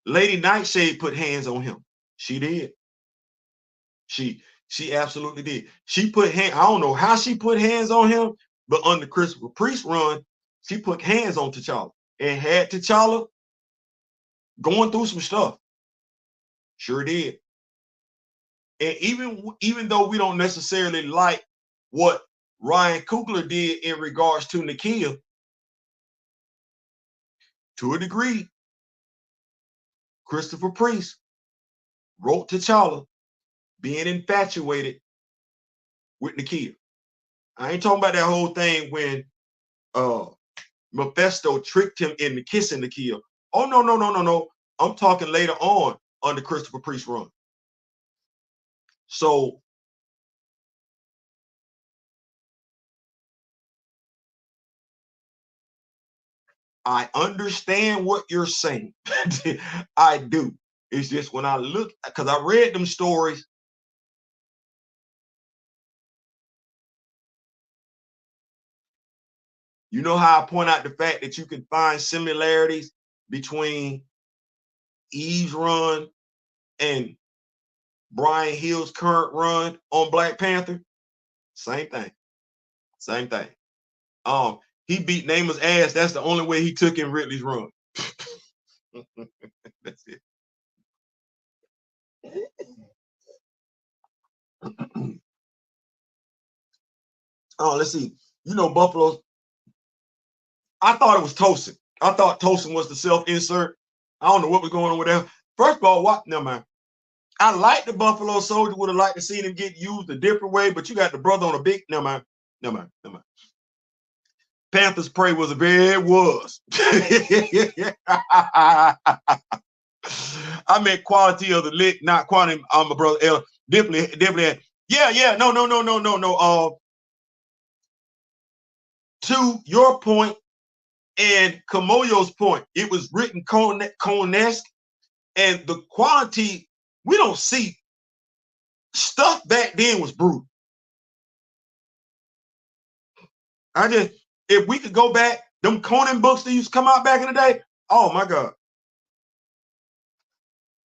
Lady Nightshade put hands on him. She did. She absolutely did. She put hand. I don't know how she put hands on him, but under Christopher Priest run, she put hands on T'Challa and had T'Challa going through some stuff. Sure did. And even though we don't necessarily like what Ryan Coogler did in regards to Nakia, to a degree, Christopher Priest wrote T'Challa being infatuated with Nakia. I ain't talking about that whole thing when Mephisto tricked him into kissing Nakia. Oh, no. I'm talking later on under Christopher Priest run. So I understand what you're saying. I do. It's just when I look, because I read them stories. You know how I point out the fact that you can find similarities between Eve's run and Brian Hill's current run on Black Panther? Same thing. Same thing. He beat Namor's ass. That's the only way he took in Ridley's run. That's it. Oh, let's see. You know, Buffalo's. I thought it was Tosin. I thought Tosin was the self-insert. I don't know what was going on with that. First of all, what? Never mind. I like the Buffalo Soldier. Would have liked to see him get used a different way, but you got the brother on a big. Never mind. Panther's Prey was a very was. I meant quality of the lick, not quantity. My brother L. Definitely. Yeah. No. To your point and Kamoyo's point, it was written Coen-esque, and the quality we don't see. Stuff back then was brutal. If we could go back, them Conan books that used to come out back in the day, oh my God.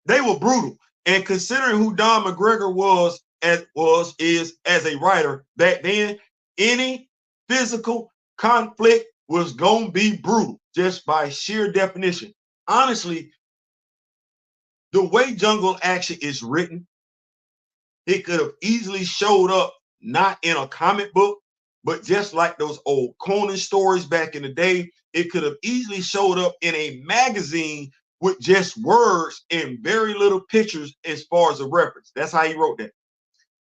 They were brutal. And considering who Don McGregor is as a writer back then, any physical conflict was going to be brutal just by sheer definition. Honestly, the way Jungle Action is written, it could have easily showed up not in a comic book, but just like those old Conan stories back in the day, it could have easily showed up in a magazine with just words and very little pictures as far as a reference. That's how he wrote that.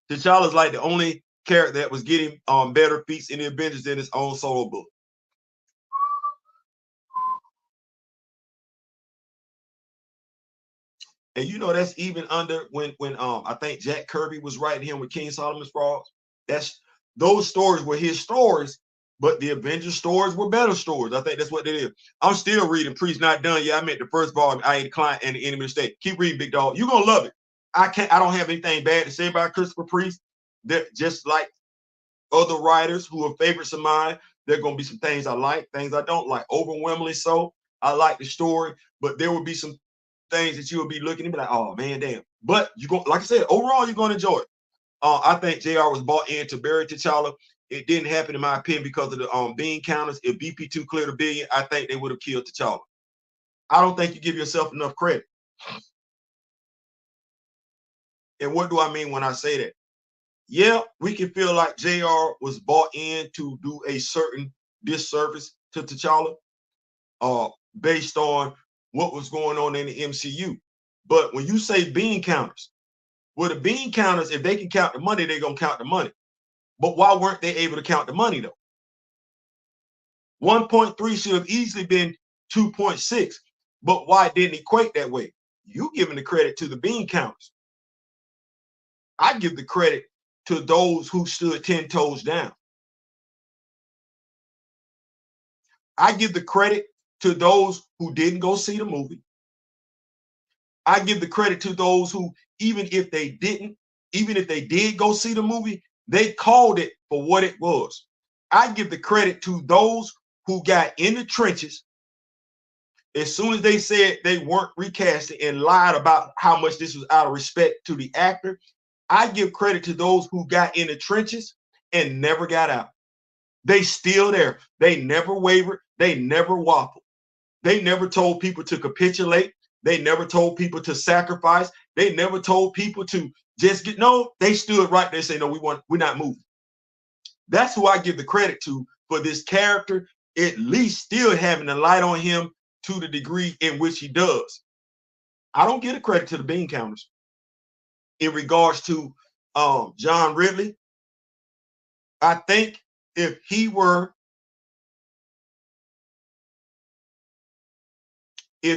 T'Challa's like the only character that was getting better feats in the Avengers than his own solo book. And you know that's even under when I think Jack Kirby was writing him with King Solomon's Frogs. Those stories were his stories, but the Avengers stories were better stories. I think that's what it is. I'm still reading Priest Not Done. Yeah, I meant the first volume, I Ain't Client and the Enemy of the State. Keep reading, big dog. You're gonna love it. I don't have anything bad to say about Christopher Priest. They're just like other writers who are favorites of mine. There are gonna be some things I like, things I don't like. Overwhelmingly so. I like the story, but there will be some things that you will be looking and be like, oh man, damn. But you're going, like I said, overall, you're gonna enjoy it. I think JR was bought in to bury T'Challa. It didn't happen, in my opinion, because of the bean counters. If BP2 cleared $1 billion, I think they would have killed T'Challa. I don't think you give yourself enough credit. And what do I mean when I say that? Yeah, we can feel like JR was bought in to do a certain disservice to T'Challa based on what was going on in the MCU. But when you say bean counters, well, the bean counters, if they can count the money, they're going to count the money. But why weren't they able to count the money, though? 1.3 should have easily been 2.6. But why didn't it equate that way? You giving the credit to the bean counters. I give the credit to those who stood 10 toes down. I give the credit to those who didn't go see the movie. I give the credit to those who, even if they did go see the movie, they called it for what it was. I give the credit to those who got in the trenches as soon as they said they weren't recasting and lied about how much this was out of respect to the actor. I give credit to those who got in the trenches and never got out. They still there. They never wavered. They never waffled. They never told people to capitulate. They never told people to sacrifice. They never told people to just get, no, they stood right there and say, no, we're not moving. That's who I give the credit to for this character, at least still having the light on him to the degree in which he does. I don't give the credit to the bean counters. In regards to John Ridley, I think if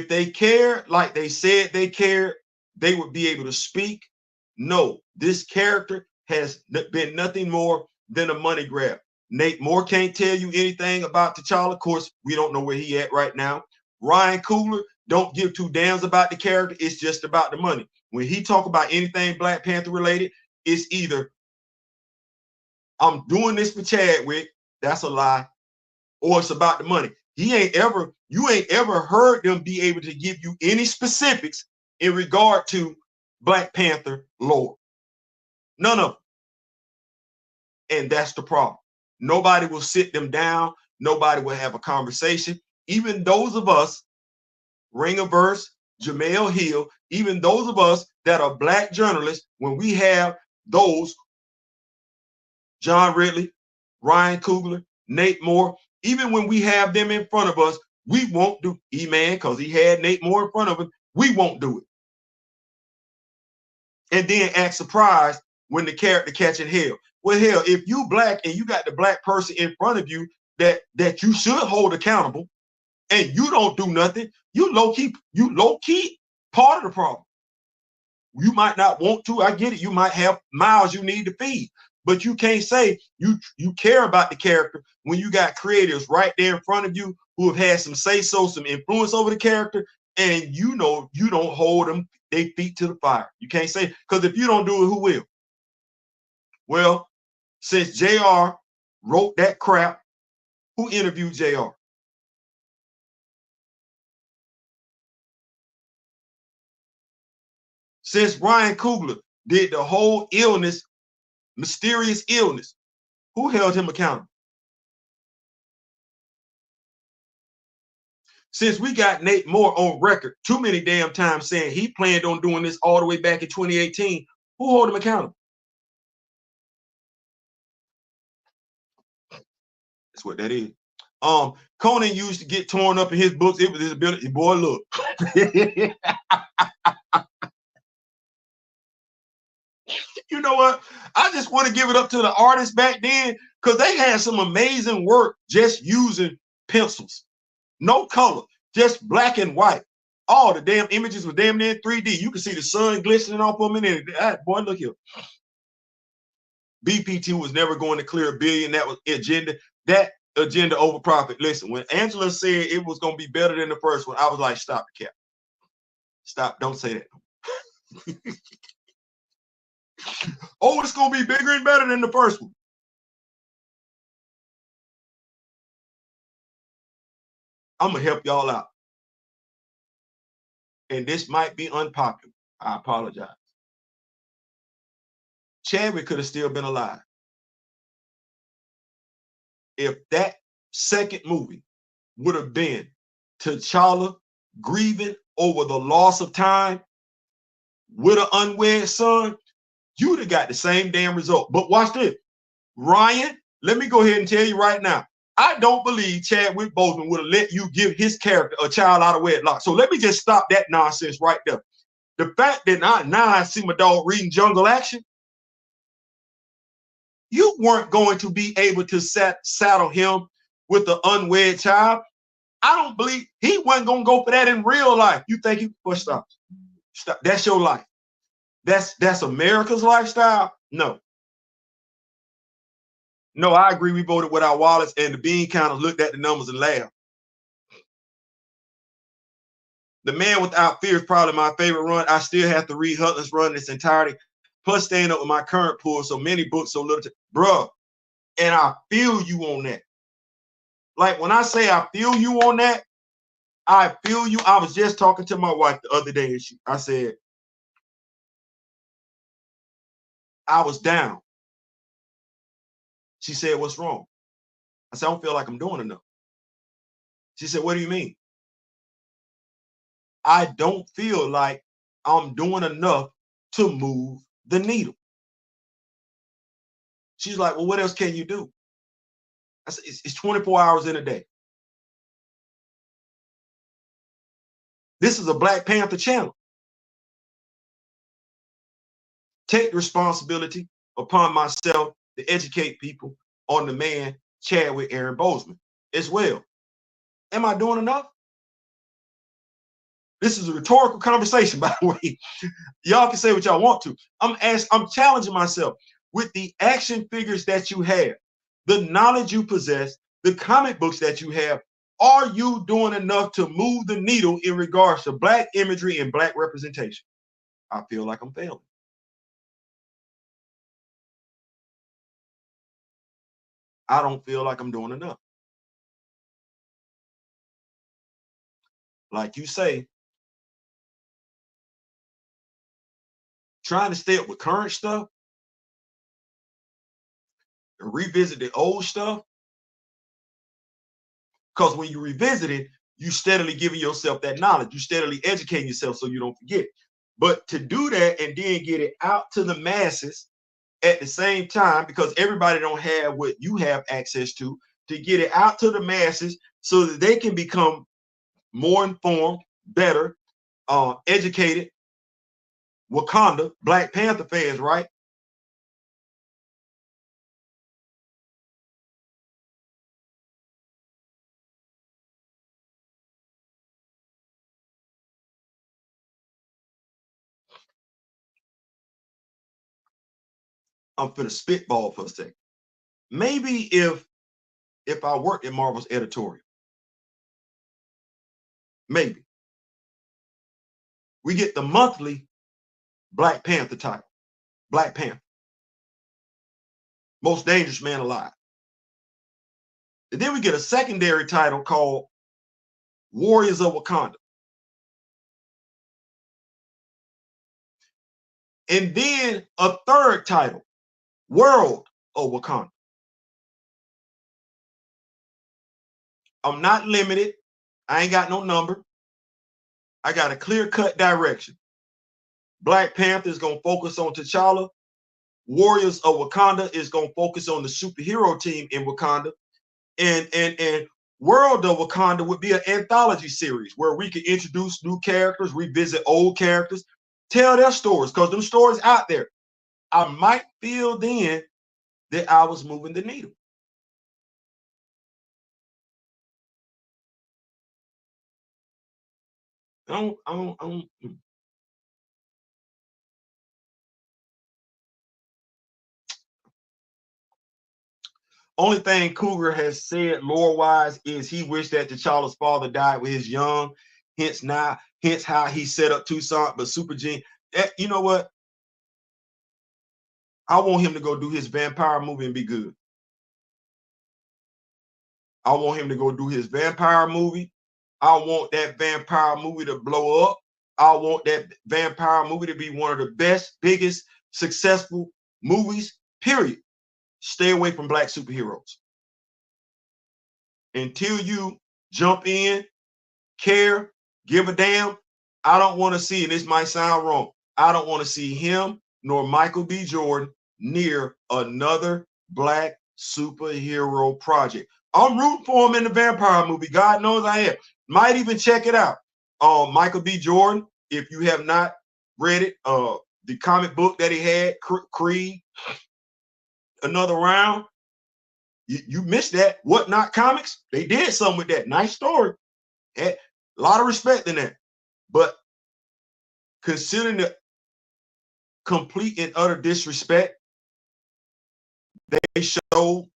they cared like they said they cared, they would be able to speak. No, this character has been nothing more than a money grab. Nate Moore can't tell you anything about T'Challa. Of course, we don't know where he at right now. Ryan Coogler don't give two damns about the character. It's just about the money. When he talk about anything Black Panther related, it's either I'm doing this for Chadwick, that's a lie, or it's about the money. You ain't ever heard them be able to give you any specifics in regard to Black Panther lore. None of them. And that's the problem. Nobody will sit them down. Nobody will have a conversation. Even those of us, Ringerverse, Jamel Hill, even those of us that are Black journalists, when we have those, John Ridley, Ryan Coogler, Nate Moore, even when we have them in front of us, we won't do E-Man because he had Nate Moore in front of him. We won't do it. And then act surprised when the character catching hell. Well, hell, if you Black and you got the Black person in front of you that you should hold accountable, and you don't do nothing, you low key part of the problem. You might not want to. I get it. You might have mouths you need to feed, but you can't say you care about the character when you got creators right there in front of you who have had some say-so, some influence over the character, and you know you don't hold them their feet to the fire. You can't say, because if you don't do it, who will? Well, since JR wrote that crap, who interviewed JR? Since Ryan Coogler did the whole illness, mysterious illness, who held him accountable? Since we got Nate Moore on record too many damn times saying he planned on doing this all the way back in 2018, who hold him accountable? That's what that is. Conan used to get torn up in his books. It was his ability. Boy, look. You know what? I just want to give it up to the artists back then because they had some amazing work just using pencils. No color, just black and white. All the damn images were damn near 3D. You can see the sun glistening off of them. And boy, look here. BPT was never going to clear $1 billion. That was agenda. That agenda over profit. Listen, when Angela said it was going to be better than the first one, I was like, stop the cap. Stop. Don't say that. Oh, it's going to be bigger and better than the first one. I'm going to help y'all out. And this might be unpopular. I apologize. Chadwick could have still been alive. If that second movie would have been T'Challa grieving over the loss of time with an unwed son, you would have got the same damn result. But watch this. Ryan, let me go ahead and tell you right now, I don't believe Chadwick Boseman would have let you give his character a child out of wedlock. So let me just stop that nonsense right there. The fact that now I see my dog reading Jungle Action, you weren't going to be able to saddle him with the unwed child. I don't believe he wasn't going to go for that in real life. You think he, well, stop. That's your life. That's America's lifestyle? No. No, I agree. We voted with our wallets, and the bean counters looked at the numbers and laughed. The Man Without Fear is probably my favorite run. I still have to read Hutler's run in its entirety, plus staying up with my current pool. So many books, so little, bruh. And I feel you on that. Like when I say I feel you on that, I feel you. I was just talking to my wife the other day, and I said, I was down. She said, what's wrong? I said, I don't feel like I'm doing enough. She said, what do you mean? I don't feel like I'm doing enough to move the needle. She's like, well, what else can you do? I said, it's 24 hours in a day. This is a Black Panther channel. Take responsibility upon myself to educate people on the man Chadwick Aaron Boseman as well. Am I doing enough? This is a rhetorical conversation, by the way. Y'all can say what y'all want to. I'm challenging myself with the action figures that you have, the knowledge you possess, the comic books that you have. Are you doing enough to move the needle in regards to Black imagery and Black representation? I feel like I'm failing. I don't feel like I'm doing enough. Like you say, trying to stay up with current stuff and revisit the old stuff. Because when you revisit it, you steadily giving yourself that knowledge. You steadily educating yourself so you don't forget. But to do that and then get it out to the masses at the same time, because everybody don't have what you have access to get it out to the masses so that they can become more informed, better, educated, Wakanda, Black Panther fans, right? I'm finna spitball for a second. Maybe if I worked in Marvel's editorial, maybe we get the monthly Black Panther title, Black Panther, most dangerous man alive. And then we get a secondary title called Warriors of Wakanda. And then a third title, World of Wakanda. I'm not limited. I ain't got no number. I got a clear-cut direction. Black Panther is going to focus on T'Challa. Warriors of Wakanda is going to focus on the superhero team in Wakanda. And World of Wakanda would be an anthology series where we can introduce new characters, revisit old characters, tell their stories, because them stories out there. I might feel then that I was moving the needle. I don't. Only thing Cougar has said lore-wise is he wished that T'Challa's father died when he was young. Hence how he set up Toussaint, but Super Gene. You know what? I want him to go do his vampire movie and be good. I want him to go do his vampire movie. I want that vampire movie to blow up. I want that vampire movie to be one of the best, biggest, successful movies, period. Stay away from Black superheroes. Until you jump in, care, give a damn, I don't want to see, and this might sound wrong, I don't want to see him nor Michael B. Jordan near another Black superhero project. I'm rooting for him in the vampire movie. God knows I am. Might even check it out. Michael B. Jordan, if you have not read it, the comic book that he had, Creed, Another Round, you missed that. Whatnot Comics, they did something with that. Nice story. Had a lot of respect in that. But considering the complete and utter disrespect they show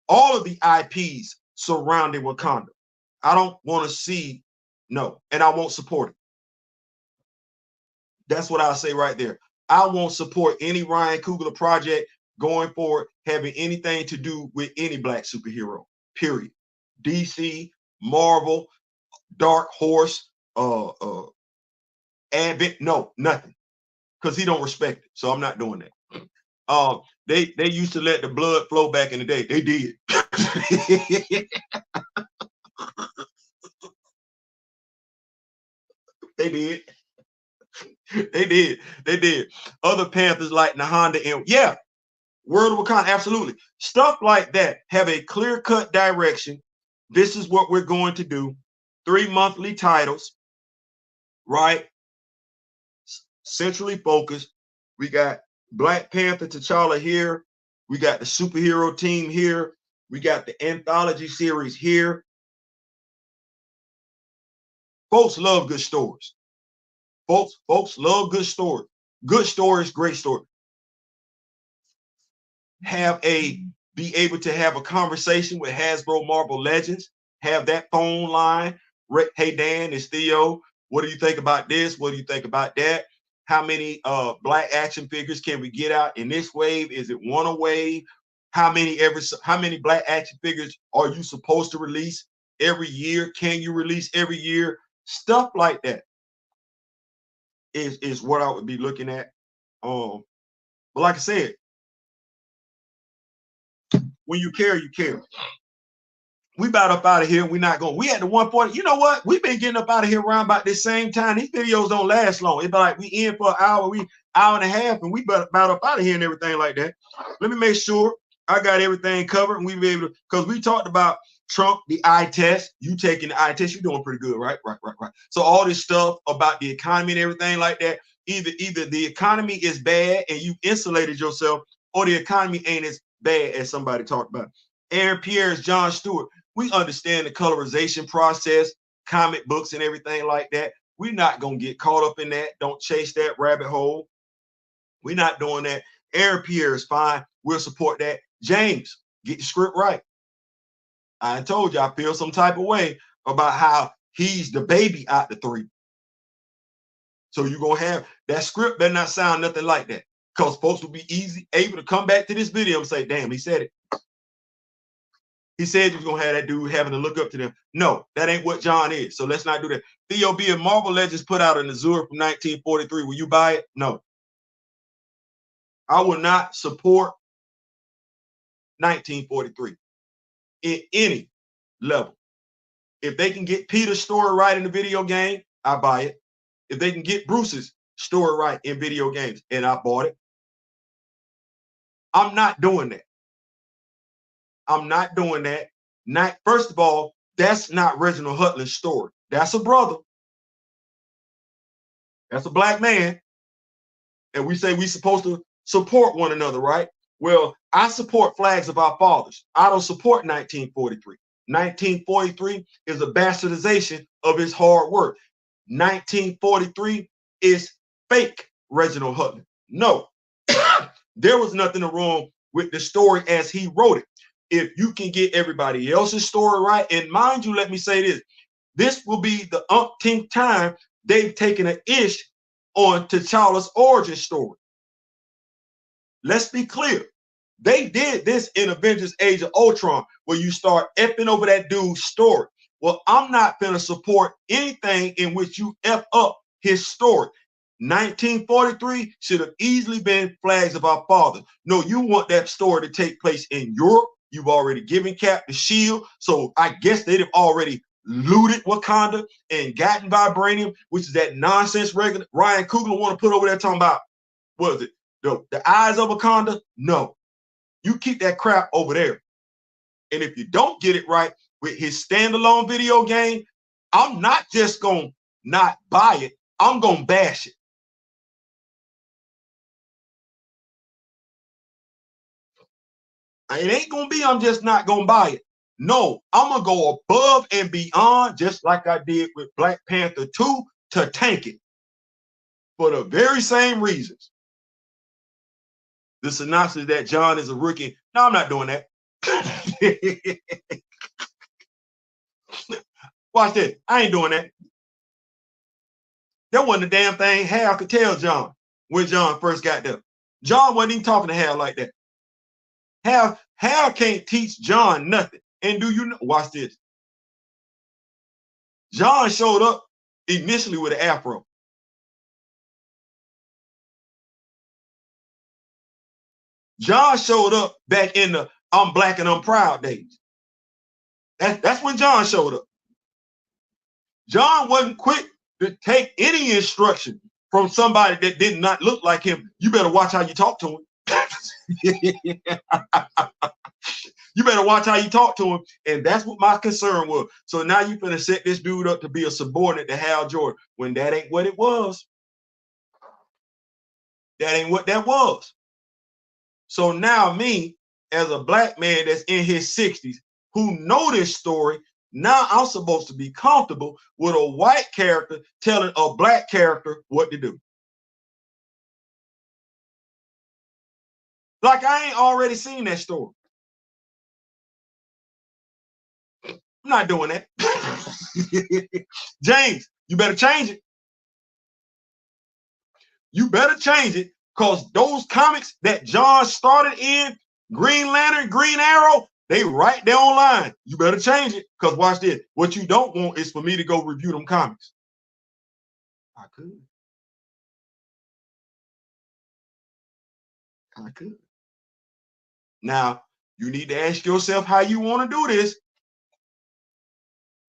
all of the IPs surrounding Wakanda, I don't want to see, no, and I won't support it. That's what I'll say right there. I won't support any Ryan Coogler project going forward having anything to do with any Black superhero, period. DC, Marvel, Dark Horse, Advent, no, nothing. Because he don't respect it. So I'm not doing that. They used to let the blood flow back in the day. They did. They did. They did. They did. Other Panthers like Nahanda and yeah, World of Wakanda, absolutely. Stuff like that have a clear-cut direction. This is what we're going to do. 3 monthly titles, right? Centrally focused. We got Black Panther T'Challa here. We got the superhero team here. We got the anthology series here. Folks love good stories. Folks love good stories. Good stories, great stories. Be able to have a conversation with Hasbro Marvel Legends. Have that phone line. Hey Dan, it's Theo. What do you think about this? What do you think about that? How many Black action figures can we get out in this wave? Is it one a wave? How many Black action figures are you supposed to release every year? Can you release every year? Stuff like that is what I would be looking at. But like I said, when you care, you care. We about up out of here. We're not going. We at the 140. You know what? We've been getting up out of here around about this same time. These videos don't last long. It's like we in for an hour, hour and a half, and we about up out of here and everything like that. Let me make sure I got everything covered, and we be able to, because we talked about Trump, the eye test. You taking the eye test, you're doing pretty good, right? Right. So all this stuff about the economy and everything like that. Either the economy is bad and you insulated yourself, or the economy ain't as bad as somebody talked about. Aaron Pierre is John Stewart. We understand the colorization process, comic books and everything like that. We're not going to get caught up in that. Don't chase that rabbit hole. We're not doing that. Aaron Pierre is fine. We'll support that. James, get the script right. I told you I feel some type of way about how he's the baby out the three. So you're going to have that script better not sound nothing like that, because folks will be able to come back to this video and say, damn, he said it. He said he was going to have that dude having to look up to them. No, that ain't what John is. So let's not do that. Theo B and Marvel Legends put out an Azure from 1943. Will you buy it? No. I will not support 1943 in any level. If they can get Peter's story right in the video game, I buy it. If they can get Bruce's story right in video games, and I bought it. I'm not doing that. I'm not doing that. First of all, that's not Reginald Hutlin's story. That's a brother. That's a Black man. And we say we're supposed to support one another, right? Well, I support Flags of Our Fathers. I don't support 1943. 1943 is a bastardization of his hard work. 1943 is fake Reginald Hutton. No, there was nothing wrong with the story as he wrote it. If you can get everybody else's story right, and mind you, let me say this, this will be the umpteenth time they've taken an ish on T'Challa's origin story. Let's be clear. They did this in Avengers Age of Ultron, where you start effing over that dude's story. Well, I'm not going to support anything in which you F up his story. 1943 should have easily been Flags of Our Fathers. No, you want that story to take place in Europe. You've already given Cap the shield. So I guess they'd have already looted Wakanda and gotten vibranium, which is that nonsense Ryan Coogler want to put over there talking about, what is it? The eyes of Wakanda? No. You keep that crap over there. And if you don't get it right with his standalone video game, I'm not just going to not buy it. I'm going to bash it. It ain't going to be I'm just not going to buy it. No, I'm going to go above and beyond, just like I did with Black Panther 2, to tank it. For the very same reasons. The synopsis that John is a rookie. No, I'm not doing that. Watch this. I ain't doing that. That wasn't a damn thing Hal could tell John when John first got there. John wasn't even talking to Hal like that. Hal can't teach John nothing. And do you know? Watch this. John showed up initially with an afro. John showed up back in the I'm black and I'm proud days. That's when John showed up. John wasn't quick to take any instruction from somebody that did not look like him, you better watch how you talk to him. You better watch how you talk to him. And that's what my concern was. So now you're going to set this dude up to be a subordinate to Hal Jordan when that ain't what it was. That ain't what that was. So now me, as a black man that's in his 60s, who know this story, now I'm supposed to be comfortable with a white character telling a black character what to do. Like I ain't already seen that story. I'm not doing that. James, you better change it. You better change it, because those comics that John started in, Green Lantern, Green Arrow, they right there online. You better change it, because watch this. What you don't want is for me to go review them comics. I could. I could. Now, you need to ask yourself how you want to do this,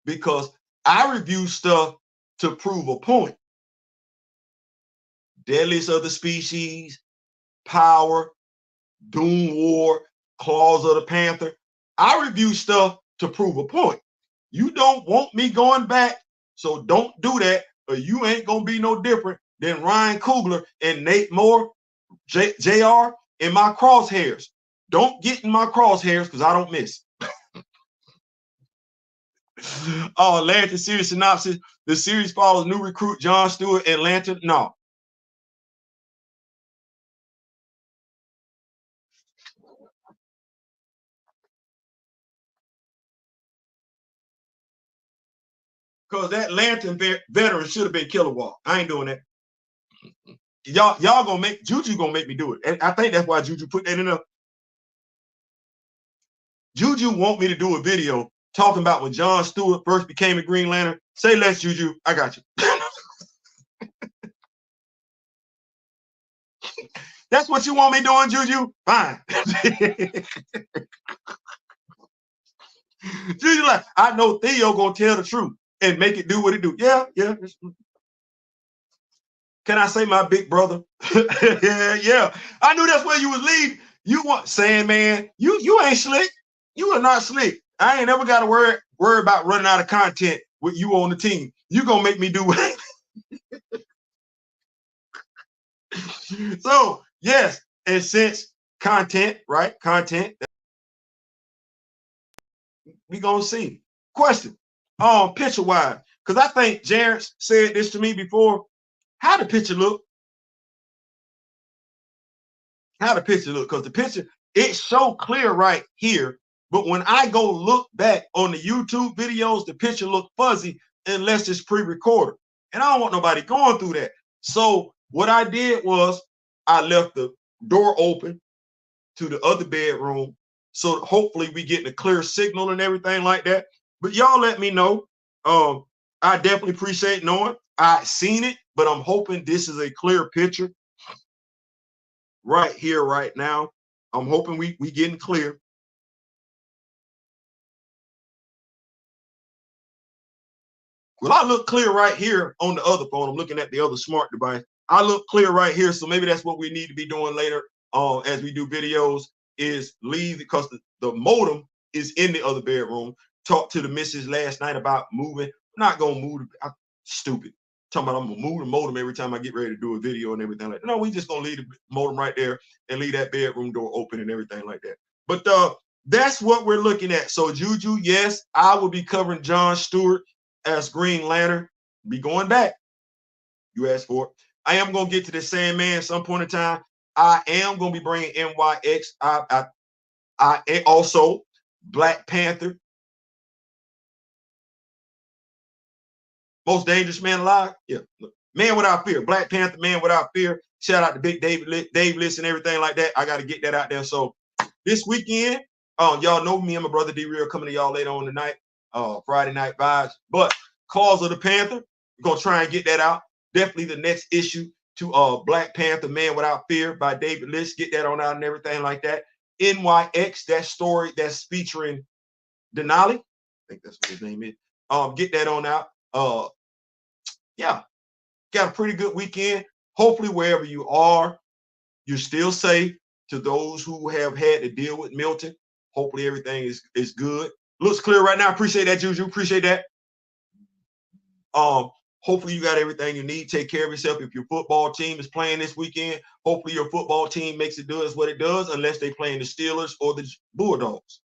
because I review stuff to prove a point. Deadliest of the Species, Power, Doom War, Claws of the Panther. I review stuff to prove a point. You don't want me going back, so don't do that, or you ain't gonna be no different than Ryan Coogler and Nate Moore, JR, in my crosshairs. Don't get in my crosshairs, because I don't miss. Oh, Lantern series synopsis. The series follows new recruit John Stewart and Lantern. No. Because that Lantern veteran should have been Kilowog. I ain't doing that. Y'all gonna make Juju gonna make me do it. And I think that's why Juju put that in there. Juju want me to do a video talking about when John Stewart first became a Green Lantern. Say less, Juju. I got you. That's what you want me doing, Juju? Fine. Juju like, I know Theo gonna tell the truth and make it do what it do. Yeah. Can I say my big brother? yeah. I knew that's where you was leading. You want saying, man, you ain't slick. You are not slick. I ain't never got to worry about running out of content with you on the team. You gonna make me do what? So yes, and since content, right? Content, we gonna see. Question, picture wise, because I think Jared said this to me before. How the picture look? How the picture look? Because the picture, it's so clear right here, but when I go look back on the YouTube videos, the picture look fuzzy unless it's pre-recorded, and I don't want nobody going through that. So what I did was I left the door open to the other bedroom, so hopefully we get a clear signal and everything like that. But y'all let me know. I definitely appreciate knowing I seen it, but I'm hoping this is a clear picture right here, right now. I'm hoping we getting clear. Well, I look clear right here on the other phone. I'm looking at the other smart device. I look clear right here, so maybe that's what we need to be doing later as we do videos, is leave, because the modem is in the other bedroom. Talked to the missus last night about moving. I'm not gonna move. I'm stupid. Talking about I'm gonna move the modem every time I get ready to do a video and everything like that. No, we just gonna leave the modem right there and leave that bedroom door open and everything like that. But that's what we're looking at. So Juju, yes, I will be covering John Stewart as Green Lantern. Be going back. You asked for it. I am gonna get to the Sandman at some point in time. I am gonna be bringing NYX. I also Black Panther, most dangerous man alive. Yeah, Man Without Fear, Black Panther, Man Without Fear. Shout out to Big Dave List and everything like that. I got to get that out there. So this weekend, y'all know me and my brother D Real coming to y'all later on tonight, Friday Night Vibes. But Claws of the Panther, we're gonna try and get that out. Definitely the next issue to Black Panther, Man Without Fear by David List. Get that on out and everything like that. NYX, that story that's featuring Denali. I think that's what his name is. Get that on out. yeah, got a pretty good weekend. Hopefully, wherever you are, you're still safe. To those who have had to deal with Milton, hopefully everything is good. Looks clear right now. Appreciate that, Juju. Appreciate that. Hopefully you got everything you need. Take care of yourself. If your football team is playing this weekend, hopefully your football team makes it do what it does, unless they playing the Steelers or the Bulldogs.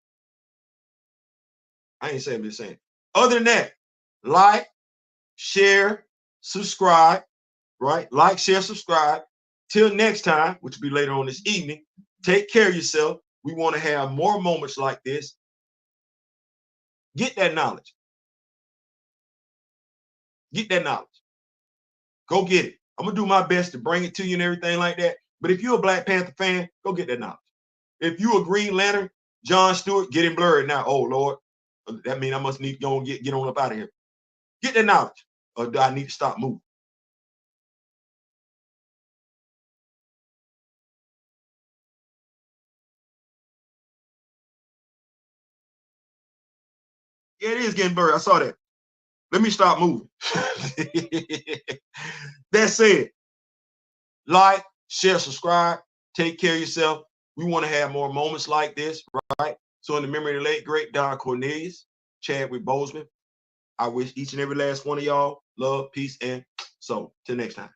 I ain't saying, I'm just saying. Other than that, like, share, subscribe, right? Like, share, subscribe. Till next time, which will be later on this evening, take care of yourself. We want to have more moments like this. Get that knowledge. Get that knowledge. Go get it. I'm going to do my best to bring it to you and everything like that. But if you're a Black Panther fan, go get that knowledge. If you a Green Lantern, John Stewart, get him blurred now. Oh, Lord. That means I must need to go and get on up out of here. Get that knowledge. Or do I need to stop moving? Yeah, it is getting blurry. I saw that. Let me stop moving. That said, like, share, subscribe, take care of yourself. We want to have more moments like this, right? So in the memory of the late, great Don Cornelius, Chadwick Boseman, I wish each and every last one of y'all love, peace, and so till next time.